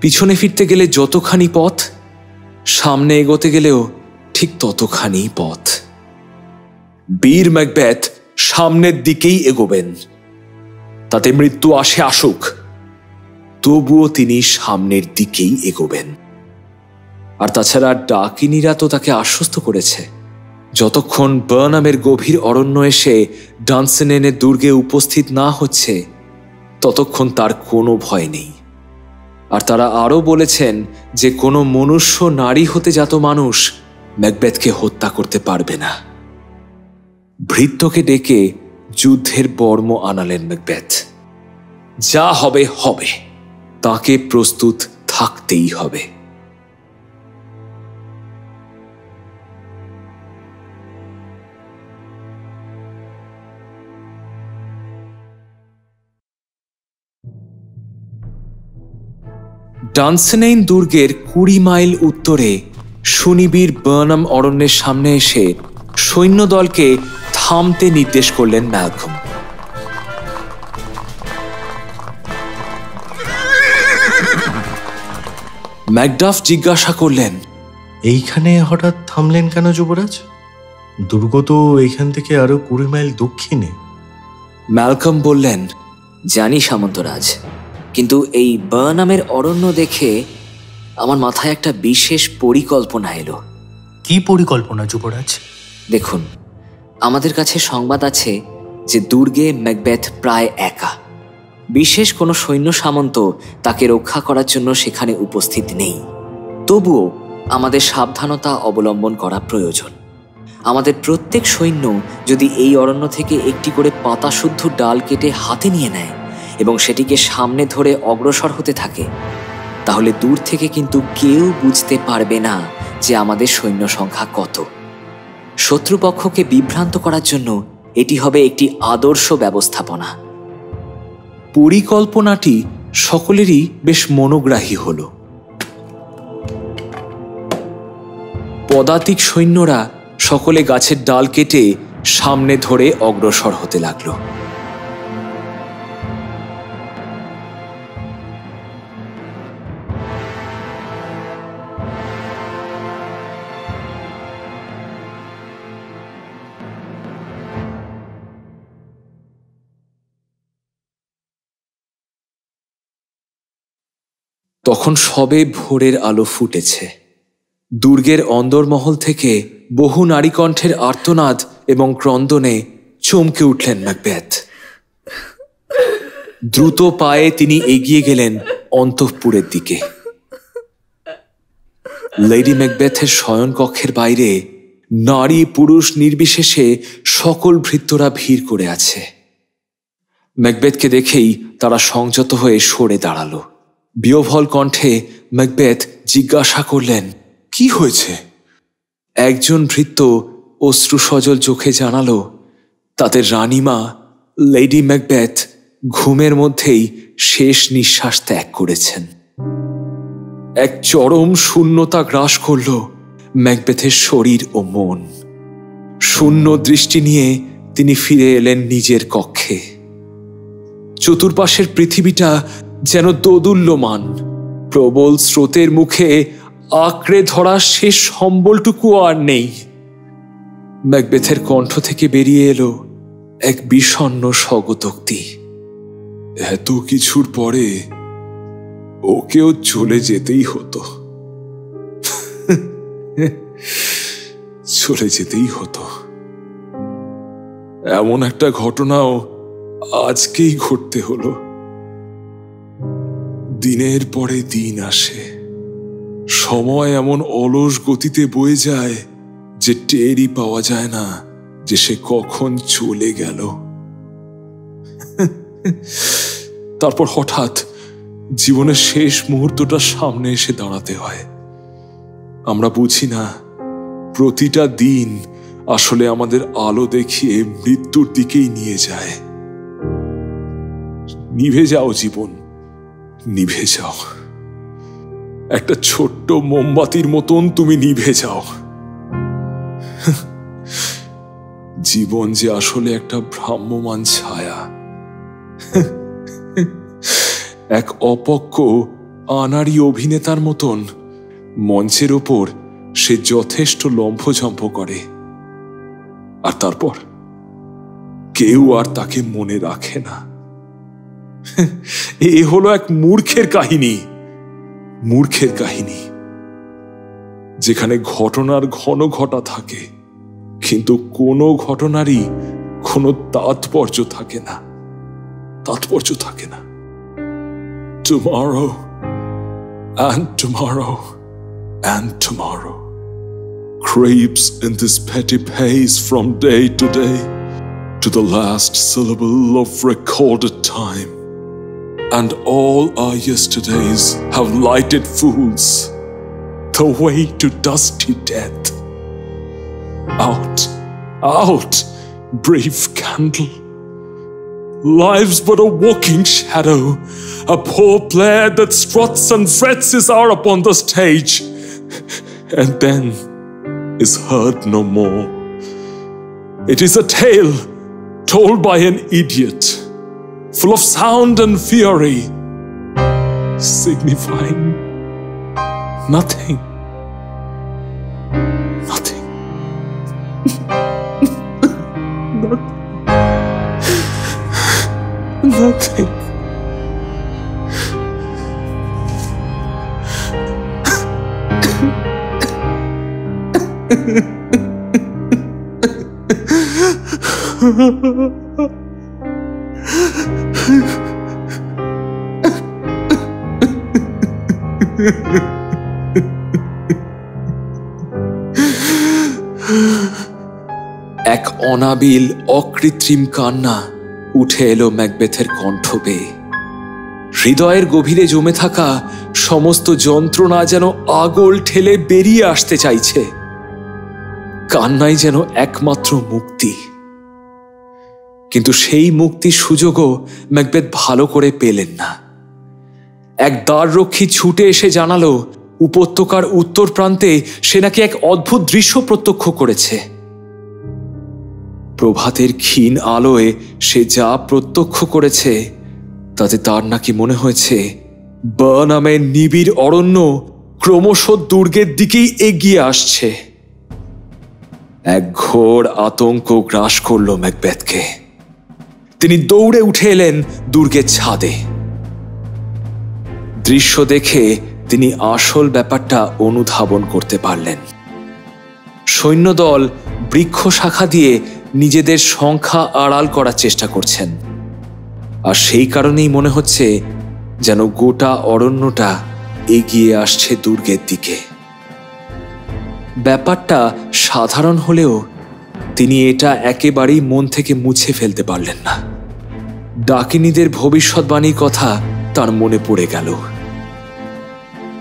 পিছনে ফিরতে গেলে যতখানি পথ, সামনে এগোতে গেলেও ঠিক ততখানি পথ। বীর ম্যাকবেথ সামনের দিকেই এগোবেন, তাতে মৃত্যু আসে আসুক, তবুও তিনি সামনের দিকেই এগোবেন। আর তাছাড়া ডাকিনীরা তো তাকে আশ্বস্ত করেছে, যতক্ষণ বার্নামের গভীর অরণ্য এসে ডানসেনেনের দুর্গে উপস্থিত না হচ্ছে ততক্ষণ তার কোনো ভয় নেই। আর তারা আরও বলেছেন যে কোনো মনুষ্য নারী হতে জাত মানুষ ম্যাকবেথকে হত্যা করতে পারবে না। ভৃত্যকে ডেকে যুদ্ধের বর্ম আনালেন ম্যাকবেথ। যা হবে হবে, তাকে প্রস্তুত থাকতেই হবে। ডানসেনেইন দুর্গের 20 মাইল উত্তরে সুনিবিড় বার্নাম অরণ্যের সামনে এসে সৈন্যদলকে থামতে নির্দেশ করলেন ম্যালকম। ম্যাকডাফ জিজ্ঞাসা করলেন, এইখানে হঠাৎ থামলেন কেন যুবরাজ? দুর্গ তো এখান থেকে আরো 20 মাইল দক্ষিণে। ম্যালকম বললেন, জানি সামন্তরাজ, কিন্তু এই বার্নামের অরণ্য দেখে আমার মাথায় একটা বিশেষ পরিকল্পনা এলো। কি পরিকল্পনা যুবরাজ? দেখুন, আমাদের কাছে সংবাদ আছে যে দুর্গে ম্যাকবেথ প্রায় একা। বিশেষ কোনো সৈন্য সামন্ত তাকে রক্ষা করার জন্য সেখানে উপস্থিত নেই। তবুও আমাদের সাবধানতা অবলম্বন করা প্রয়োজন। আমাদের প্রত্যেক সৈন্য যদি এই অরণ্য থেকে একটি করে পাতাশুদ্ধ ডাল কেটে হাতে নিয়ে নেয় এবং সেটিকে সামনে ধরে অগ্রসর হতে থাকে, তাহলে দূর থেকে কিন্তু কেউ বুঝতে পারবে না যে আমাদের সৈন্য সংখ্যা কত। শত্রুপক্ষকে বিভ্রান্ত করার জন্য এটি হবে একটি আদর্শ ব্যবস্থাপনা। পরিকল্পনাটি সকলেরই বেশ মনোগ্রাহী হল। পদাতিক সৈন্যরা সকলে গাছের ডাল কেটে সামনে ধরে অগ্রসর হতে লাগল। তখন সবে ভোরের আলো ফুটেছে। দুর্গের অন্দরমহল থেকে বহু নারীকণ্ঠের আর্তনাদ এবং ক্রন্দনে চমকে উঠলেন ম্যাকবেথ। দ্রুত পায়ে তিনি এগিয়ে গেলেন অন্তঃপুরের দিকে। লেডি ম্যাকবেথের শয়নকক্ষের বাইরে নারী পুরুষ নির্বিশেষে সকল ভৃত্যরা ভিড় করে আছে। ম্যাকবেথকে দেখেই তারা সংযত হয়ে সরে দাঁড়ালো। বিহ্বল কণ্ঠে ম্যাকবেথ জিজ্ঞাসা করলেন, কি হয়েছে? একজন ভৃত্য অশ্রুসজল চোখে জানালো তাদের রানীমা লেডি ম্যাকবেথ ঘুমের মধ্যেই শেষ নিঃশ্বাস ত্যাগ করেছেন। এক চরম শূন্যতা গ্রাস করল ম্যাকবেথের শরীর ও মন। শূন্য দৃষ্টি নিয়ে তিনি ফিরে এলেন নিজের কক্ষে। চতুর্পাশের পৃথিবীটা যেন দোদুল্যমান। প্রবল স্রোতের মুখে আঁকড়ে ধরা শেষ সম্বলটুকু আর নেই। ম্যাকবেথের কণ্ঠ থেকে বেরিয়ে এলো এক বিষণ্ণ স্বগতোক্তি। এত কিছুর পরে ওকেও চলে যেতেই হতো, চলে যেতেই হতো। এমন একটা ঘটনাও আজকেই ঘটতে হলো। দিনের পরে দিন আসে, সময় এমন অলস গতিতে বয়ে যায় যে টেরই পাওয়া যায় না যে সে কখন চলে গেল। তারপর হঠাৎ জীবনের শেষ মুহূর্তটা সামনে এসে দাঁড়াতে হয়। আমরা বুঝি না প্রতিটা দিন আসলে আমাদের আলো দেখিয়ে মৃত্যুর দিকেই নিয়ে যায়। নিভে যাও জীবন, নিভে যাও। একটা ছোট্ট মোমবাতির মতন তুমি নিভে যাও। জীবন যে আসলে একটা ভ্রাম্যমান ছায়া, এক অপক্ষ আনাড়ি অভিনেতার মতন মঞ্চের ওপর সে যথেষ্ট লম্ফঝম্প করে, আর তারপর কেউ আর তাকে মনে রাখে না। এ হলো এক মূর্খের কাহিনী, মূর্খের কাহিনী, যেখানে ঘটনার ঘন ঘটা থাকে কিন্তু কোনো ঘটনারই কোনো তাৎপর্য থাকে না, তাৎপর্য থাকে না। Tomorrow and tomorrow and tomorrow creeps in this petty pace from day to day to the last syllable of recorded time, and all our yesterdays have lighted fools the way to dusty death. Out, out, brief candle. Life's but a walking shadow, a poor player that struts and frets his hour upon the stage, and then is heard no more. It is a tale told by an idiot, full of sound and fury, signifying nothing. Nothing. Nothing. এক অনাবিল অকৃত্রিম কান্না উঠে এলো ম্যাকবেথের কণ্ঠ বেয়ে। হৃদয়ের গভীরে জমে থাকা সমস্ত যন্ত্রণা যেন আগল ঠেলে বেরিয়ে আসতে চাইছে। কান্নাই যেন একমাত্র মুক্তি, কিন্তু সেই মুক্তির সুযোগও ম্যাকবেথ ভালো করে পেলেন না। এক দ্বাররক্ষী ছুটে এসে জানালো উপত্যকার উত্তর প্রান্তে সে নাকি এক অদ্ভুত দৃশ্য প্রত্যক্ষ করেছে। প্রভাতের ক্ষীণ আলোয় সে যা প্রত্যক্ষ করেছে তাতে তার নাকি মনে হয়েছে বার্নামের নিবিড় অরণ্য ক্রমশ দুর্গের দিকেই এগিয়ে আসছে। এক ঘোর আতঙ্ক গ্রাস করল ম্যাকবেথকে। তিনি দৌড়ে উঠে এলেন দুর্গের ছাদে। দৃশ্য দেখে তিনি আসল ব্যাপারটা অনুধাবন করতে পারলেন। সৈন্যদল বৃক্ষ শাখা দিয়ে নিজেদের সংখ্যা আড়াল করার চেষ্টা করছেন, আর সেই কারণেই মনে হচ্ছে যেন গোটা অরণ্যটা এগিয়ে আসছে দুর্গের দিকে। ব্যাপারটা সাধারণ হলেও তিনি এটা একেবারেই মন থেকে মুছে ফেলতে পারলেন না। ডাকিনীদের ভবিষ্যৎবাণীর কথা তার মনে পড়ে গেল।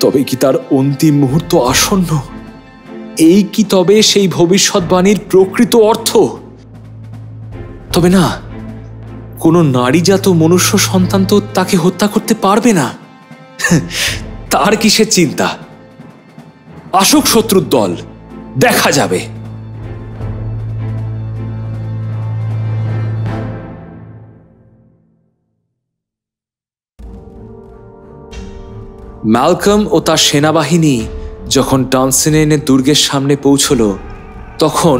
তবে কি তার অন্তিম মুহূর্ত আসন্ন? এই কি তবে সেই ভবিষ্যৎবাণীর প্রকৃত অর্থ? তবে না, কোনো নারীজাত মনুষ্য সন্তান তো তাকে হত্যা করতে পারবে না। তার কিসের চিন্তা? আসুক শত্রুর দল, দেখা যাবে। ম্যালকম ও তার সেনাবাহিনী যখন ডানসেনেনের দুর্গের সামনে পৌঁছল, তখন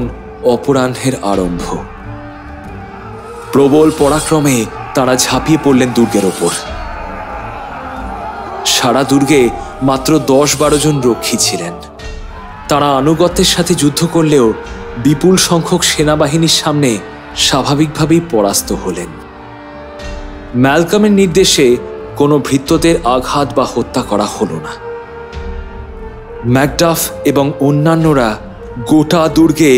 অপরাহ্নের আরম্ভ। প্রবল পরাক্রমে তারা ঝাঁপিয়ে পড়লেন দুর্গের ওপর। সারা দুর্গে মাত্র 10-12 জন রক্ষী ছিলেন। তারা আনুগত্যের সাথে যুদ্ধ করলেও বিপুল সংখ্যক সেনাবাহিনীর সামনে স্বাভাবিকভাবেই পরাস্ত হলেন। ম্যালকমের নির্দেশে কোনো ভৃত্যদের আঘাত বা হত্যা করা হলো না। ম্যাকডাফ এবং অন্যান্যরা গোটা দুর্গে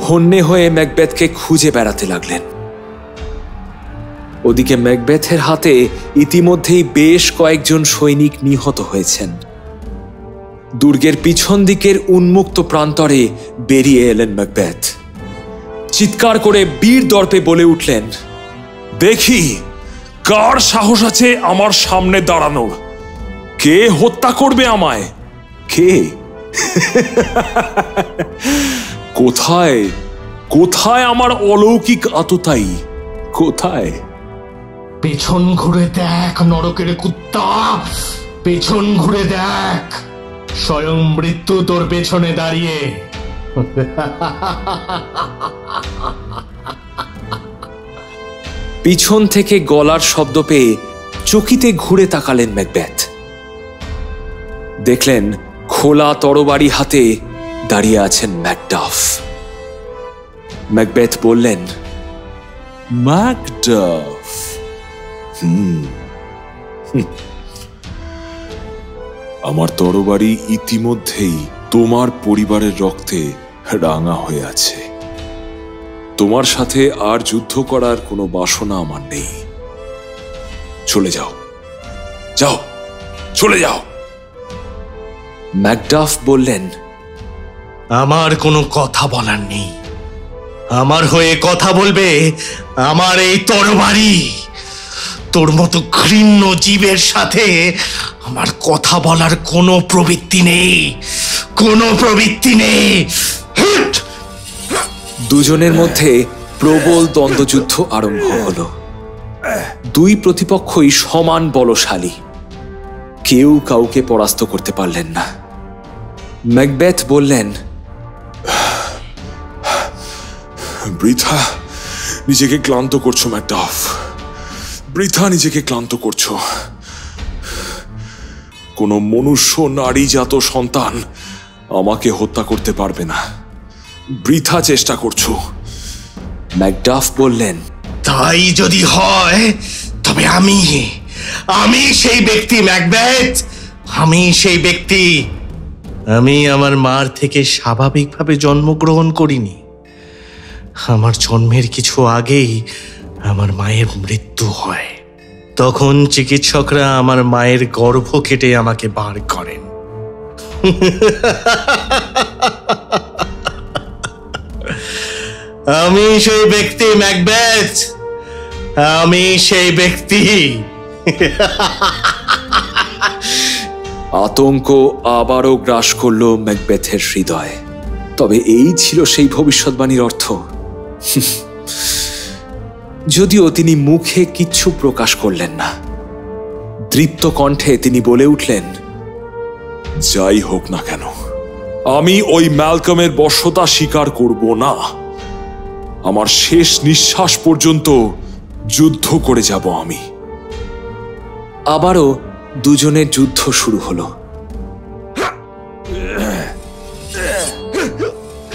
হন্যে হয়ে ম্যাকবেথকে খুঁজে বেড়াতে লাগলেন। ওদিকে ম্যাকবেথের হাতে ইতিমধ্যেই বেশ কয়েকজন সৈনিক নিহত হয়েছেন। দুর্গের পিছন দিকের উন্মুক্ত প্রান্তরে বেরিয়ে এলেন ম্যাকবেথ। চিৎকার করে বীর দর্পে বলে উঠলেন, দেখি কার সাহস আছে আমার সামনে দাঁড়ানোর? কে হত্যা করবে আমায়? কে? কোথায় কোথায় আমার অলৌকিক আততায়ী? কোথায়? পেছন ঘুরে দেখ নরকের কুত্তা, পেছন ঘুরে দেখ, স্বয়ং মৃত্যু তোর পেছনে দাঁড়িয়ে। পিছন থেকে গলার শব্দ পেয়ে চকিতে ঘুরে তাকালেন ম্যাকবেথ। দেখলেন খোলা তরবারি হাতে দাঁড়িয়ে আছেন ম্যাকডাফ। ম্যাকবেথ বললেন, ম্যাকডাফ, আমার তরবারি ইতিমধ্যেই তোমার পরিবারের রক্তে রাঙা হয়ে আছে। তোমার সাথে আর যুদ্ধ করার কোনো বাসনা আমার নেই। চলে যাও, যাও, চলে যাও। ম্যাকডাফ বললেন, আমার কোনো কথা বলার নেই। আমার হয়ে কথা বলবে আমার এই তরবারি। তোর মতো ঘৃণ্য জীবের সাথে আমার কথা বলার কোনো প্রবৃত্তি নেই, কোনো প্রবৃত্তি নেই। দুজনের মধ্যে প্রবল দ্বন্দ্বযুদ্ধ আরম্ভ হল। দুই প্রতিপক্ষই সমান বলশালী, কেউ কাউকে পরাস্ত করতে পারলেন না। ম্যাকবেথ বললেন, বৃথা নিজেকে ক্লান্ত করছো ম্যাকডাফ, বৃথা নিজেকে ক্লান্ত করছো। কোনো মনুষ্য নারীজাত সন্তান আমাকে হত্যা করতে পারবে না, বৃথা চেষ্টা করছো। ম্যাকডাফ বললেন, তাই যদি হয় তবে আমি সেই ব্যক্তি ম্যাকবেথ, আমি সেই ব্যক্তি। আমি আমার মার থেকে স্বাভাবিকভাবে জন্মগ্রহণ করিনি। আমার জন্মের কিছু আগেই আমার মায়ের মৃত্যু হয়। তখন চিকিৎসকরা আমার মায়ের গর্ভ কেটে আমাকে বার করেন। আমি সেই ব্যক্তি ম্যাকবেথ, আমি সেই ব্যক্তি। আতঙ্ক আবারও গ্রাস করল ম্যাকবেথের হৃদয়। তবে এই ছিল সেই ভবিষ্যৎবাণীর অর্থ। যদিও তিনি মুখে কিচ্ছু প্রকাশ করলেন না। দৃপ্ত কণ্ঠে তিনি বলে উঠলেন, যাই হোক না কেন, আমি ওই ম্যালকমের বশ্যতা স্বীকার করব না। আমার শেষ নিঃশ্বাস পর্যন্ত যুদ্ধ করে যাব আমি। আবারও দুজনের যুদ্ধ শুরু হলো।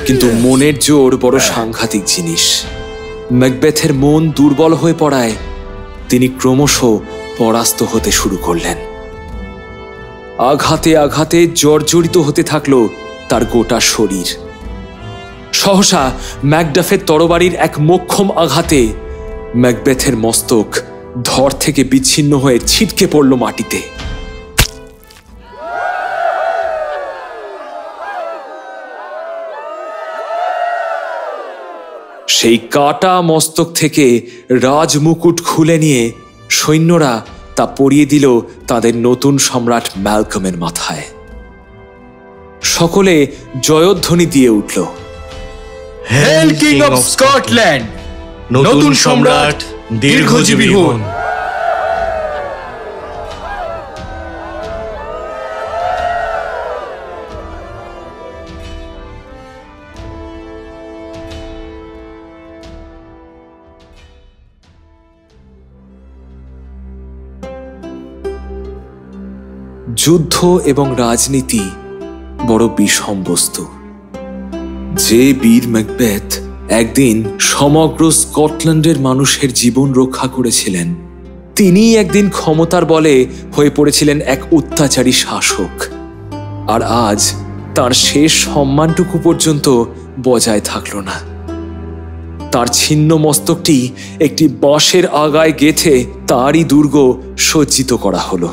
কিন্তু মনের জোর বড় সাংঘাতিক জিনিস। ম্যাকবেথের মন দুর্বল হয়ে পড়ায় তিনি ক্রমশ পরাস্ত হতে শুরু করলেন। আঘাতে আঘাতে জর্জরিত হতে থাকলো তার গোটা শরীর। সহসা ম্যাকডাফের তরবারির এক মোক্ষম আঘাতে ম্যাকবেথের মস্তক ধর থেকে বিচ্ছিন্ন হয়ে ছিটকে পড়ল মাটিতে। সেই কাটা মস্তক থেকে রাজমুকুট খুলে নিয়ে সৈন্যরা তা পরিয়ে দিল তাদের নতুন সম্রাট ম্যালকমের মাথায়। সকলে জয়ধ্বনি দিয়ে উঠল, হেল কিং অফ স্কটল্যান্ড, নতুন সম্রাট দীর্ঘজীবী হন। যুদ্ধ এবং রাজনীতি বড় বিষম বস্তু। যে বীর ম্যাকবেথ একদিন সমগ্র স্কটল্যান্ডের মানুষের জীবন রক্ষা করেছিলেন, তিনি একদিন ক্ষমতার বলে হয়ে পড়েছিলেন এক অত্যাচারী শাসক। আর আজ তার শেষ সম্মানটুকু পর্যন্ত বজায় থাকল না। তার ছিন্ন মস্তকটি একটি বাঁশের আগায় গেঁথে তারই দুর্গ সজ্জিত করা হলো।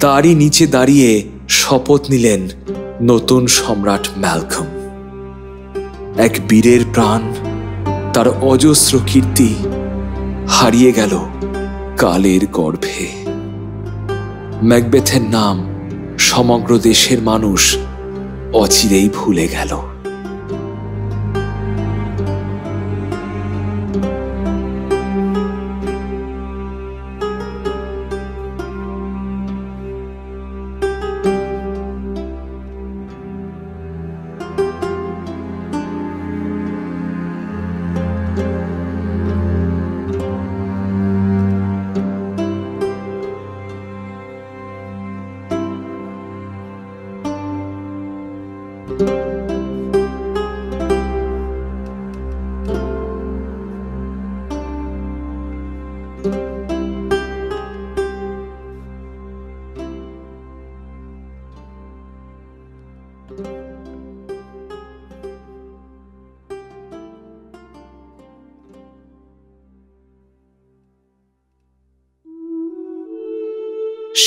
তারই নিচে দাঁড়িয়ে শপথ নিলেন নতুন সম্রাট ম্যালকম। এক বীরের প্রাণ, তার অজস্র কীর্তি হারিয়ে গেল কালের গর্ভে। ম্যাকবেথের নাম সমগ্র দেশের মানুষ অচিরেই ভুলে গেল।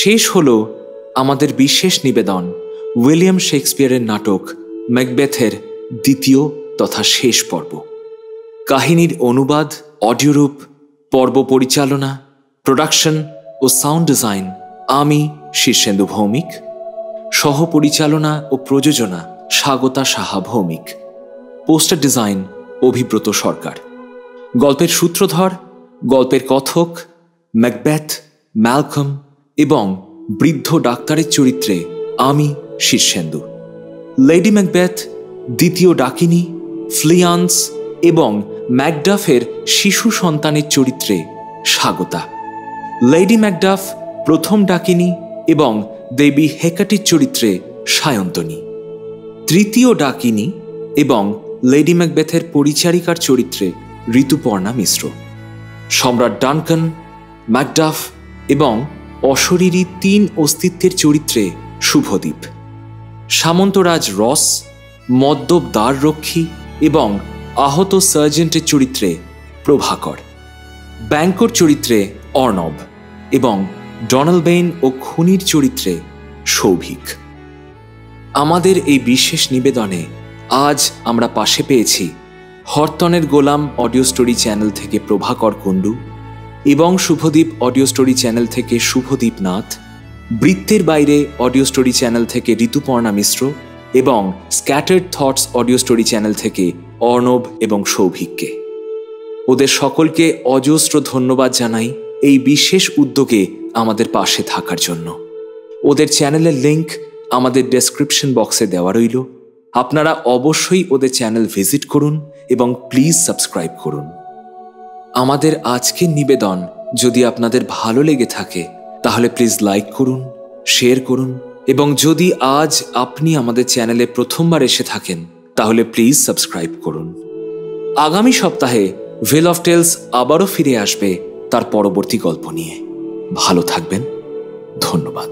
শেষ হলো আমাদের বিশেষ নিবেদন উইলিয়াম শেক্সপিয়ারের নাটক ম্যাকবেথের দ্বিতীয় তথা শেষ পর্ব। কাহিনীর অনুবাদ, অডিওরূপ, পর্ব পরিচালনা, প্রোডাকশন ও সাউন্ড ডিজাইন আমি শীর্ষেন্দু ভৌমিক, সহ পরিচালনা ও প্রযোজনা স্বাগতা সাহা ভৌমিক, পোস্টার ডিজাইন অভিব্রত সরকার। গল্পের সূত্রধর, গল্পের কথক ম্যাকবেথ, ম্যালকম এবং বৃদ্ধ ডাক্তারের চরিত্রে আমি শীর্ষেন্দু। লেডি ম্যাকবেথ, দ্বিতীয় ডাকিনী, ফ্লিয়ান্স এবং ম্যাকডাফের শিশু সন্তানের চরিত্রে স্বাগতা। লেডি ম্যাকডাফ, প্রথম ডাকিনী এবং দেবী হেকাটির চরিত্রে সায়ন্তনী। তৃতীয় ডাকিনী এবং লেডি ম্যাকবেথের পরিচারিকার চরিত্রে ঋতুপর্ণা মিশ্র। সম্রাট ডানকান, ম্যাকডাফ এবং অশরীরী তিন অস্তিত্বের চরিত্রে শুভদীপ। সামন্তরাজ রস, মদ্যপ দ্বাররক্ষী এবং আহত সার্জেন্টের চরিত্রে প্রভাকর। ব্যাংকর চরিত্রে অর্ণব এবং ডনালবেইন ও খুনির চরিত্রে সৌভিক। আমাদের এই বিশেষ নিবেদনে আজ আমরা পাশে পেয়েছি হরতনের গোলাম অডিও স্টোরি চ্যানেল থেকে প্রভাকর কুণ্ডু এবং শুভদীপ অডিও স্টোরি চ্যানেল থেকে শুভদীপ নাথ, বৃত্তের বাইরে অডিও স্টোরি চ্যানেল থেকে ঋতুপর্ণা মিশ্র এবং scattered thoughts audio story channel থেকে অর্ণব এবং সৌভিককে। ওদের সকলকে অজস্র ধন্যবাদ জানাই এই বিশেষ উদ্যোগে আমাদের পাশে থাকার জন্য। ওদের চ্যানেলের লিংক আমাদের ডেসক্রিপশন বক্সে দেওয়া রইল। আপনারা অবশ্যই ওদের চ্যানেল ভিজিট করুন এবং প্লিজ সাবস্ক্রাইব করুন। আমাদের আজকের নিবেদন যদি আপনাদের ভালো লেগে থাকে তাহলে প্লিজ লাইক করুন, শেয়ার করুন এবং যদি আজ আপনি আমাদের চ্যানেলে প্রথমবার এসে থাকেন তাহলে প্লিজ সাবস্ক্রাইব করুন। আগামী সপ্তাহে ভেল অফ টেলস আবারও ফিরে আসবে তার পরবর্তী গল্প নিয়ে। ভালো থাকবেন, ধন্যবাদ।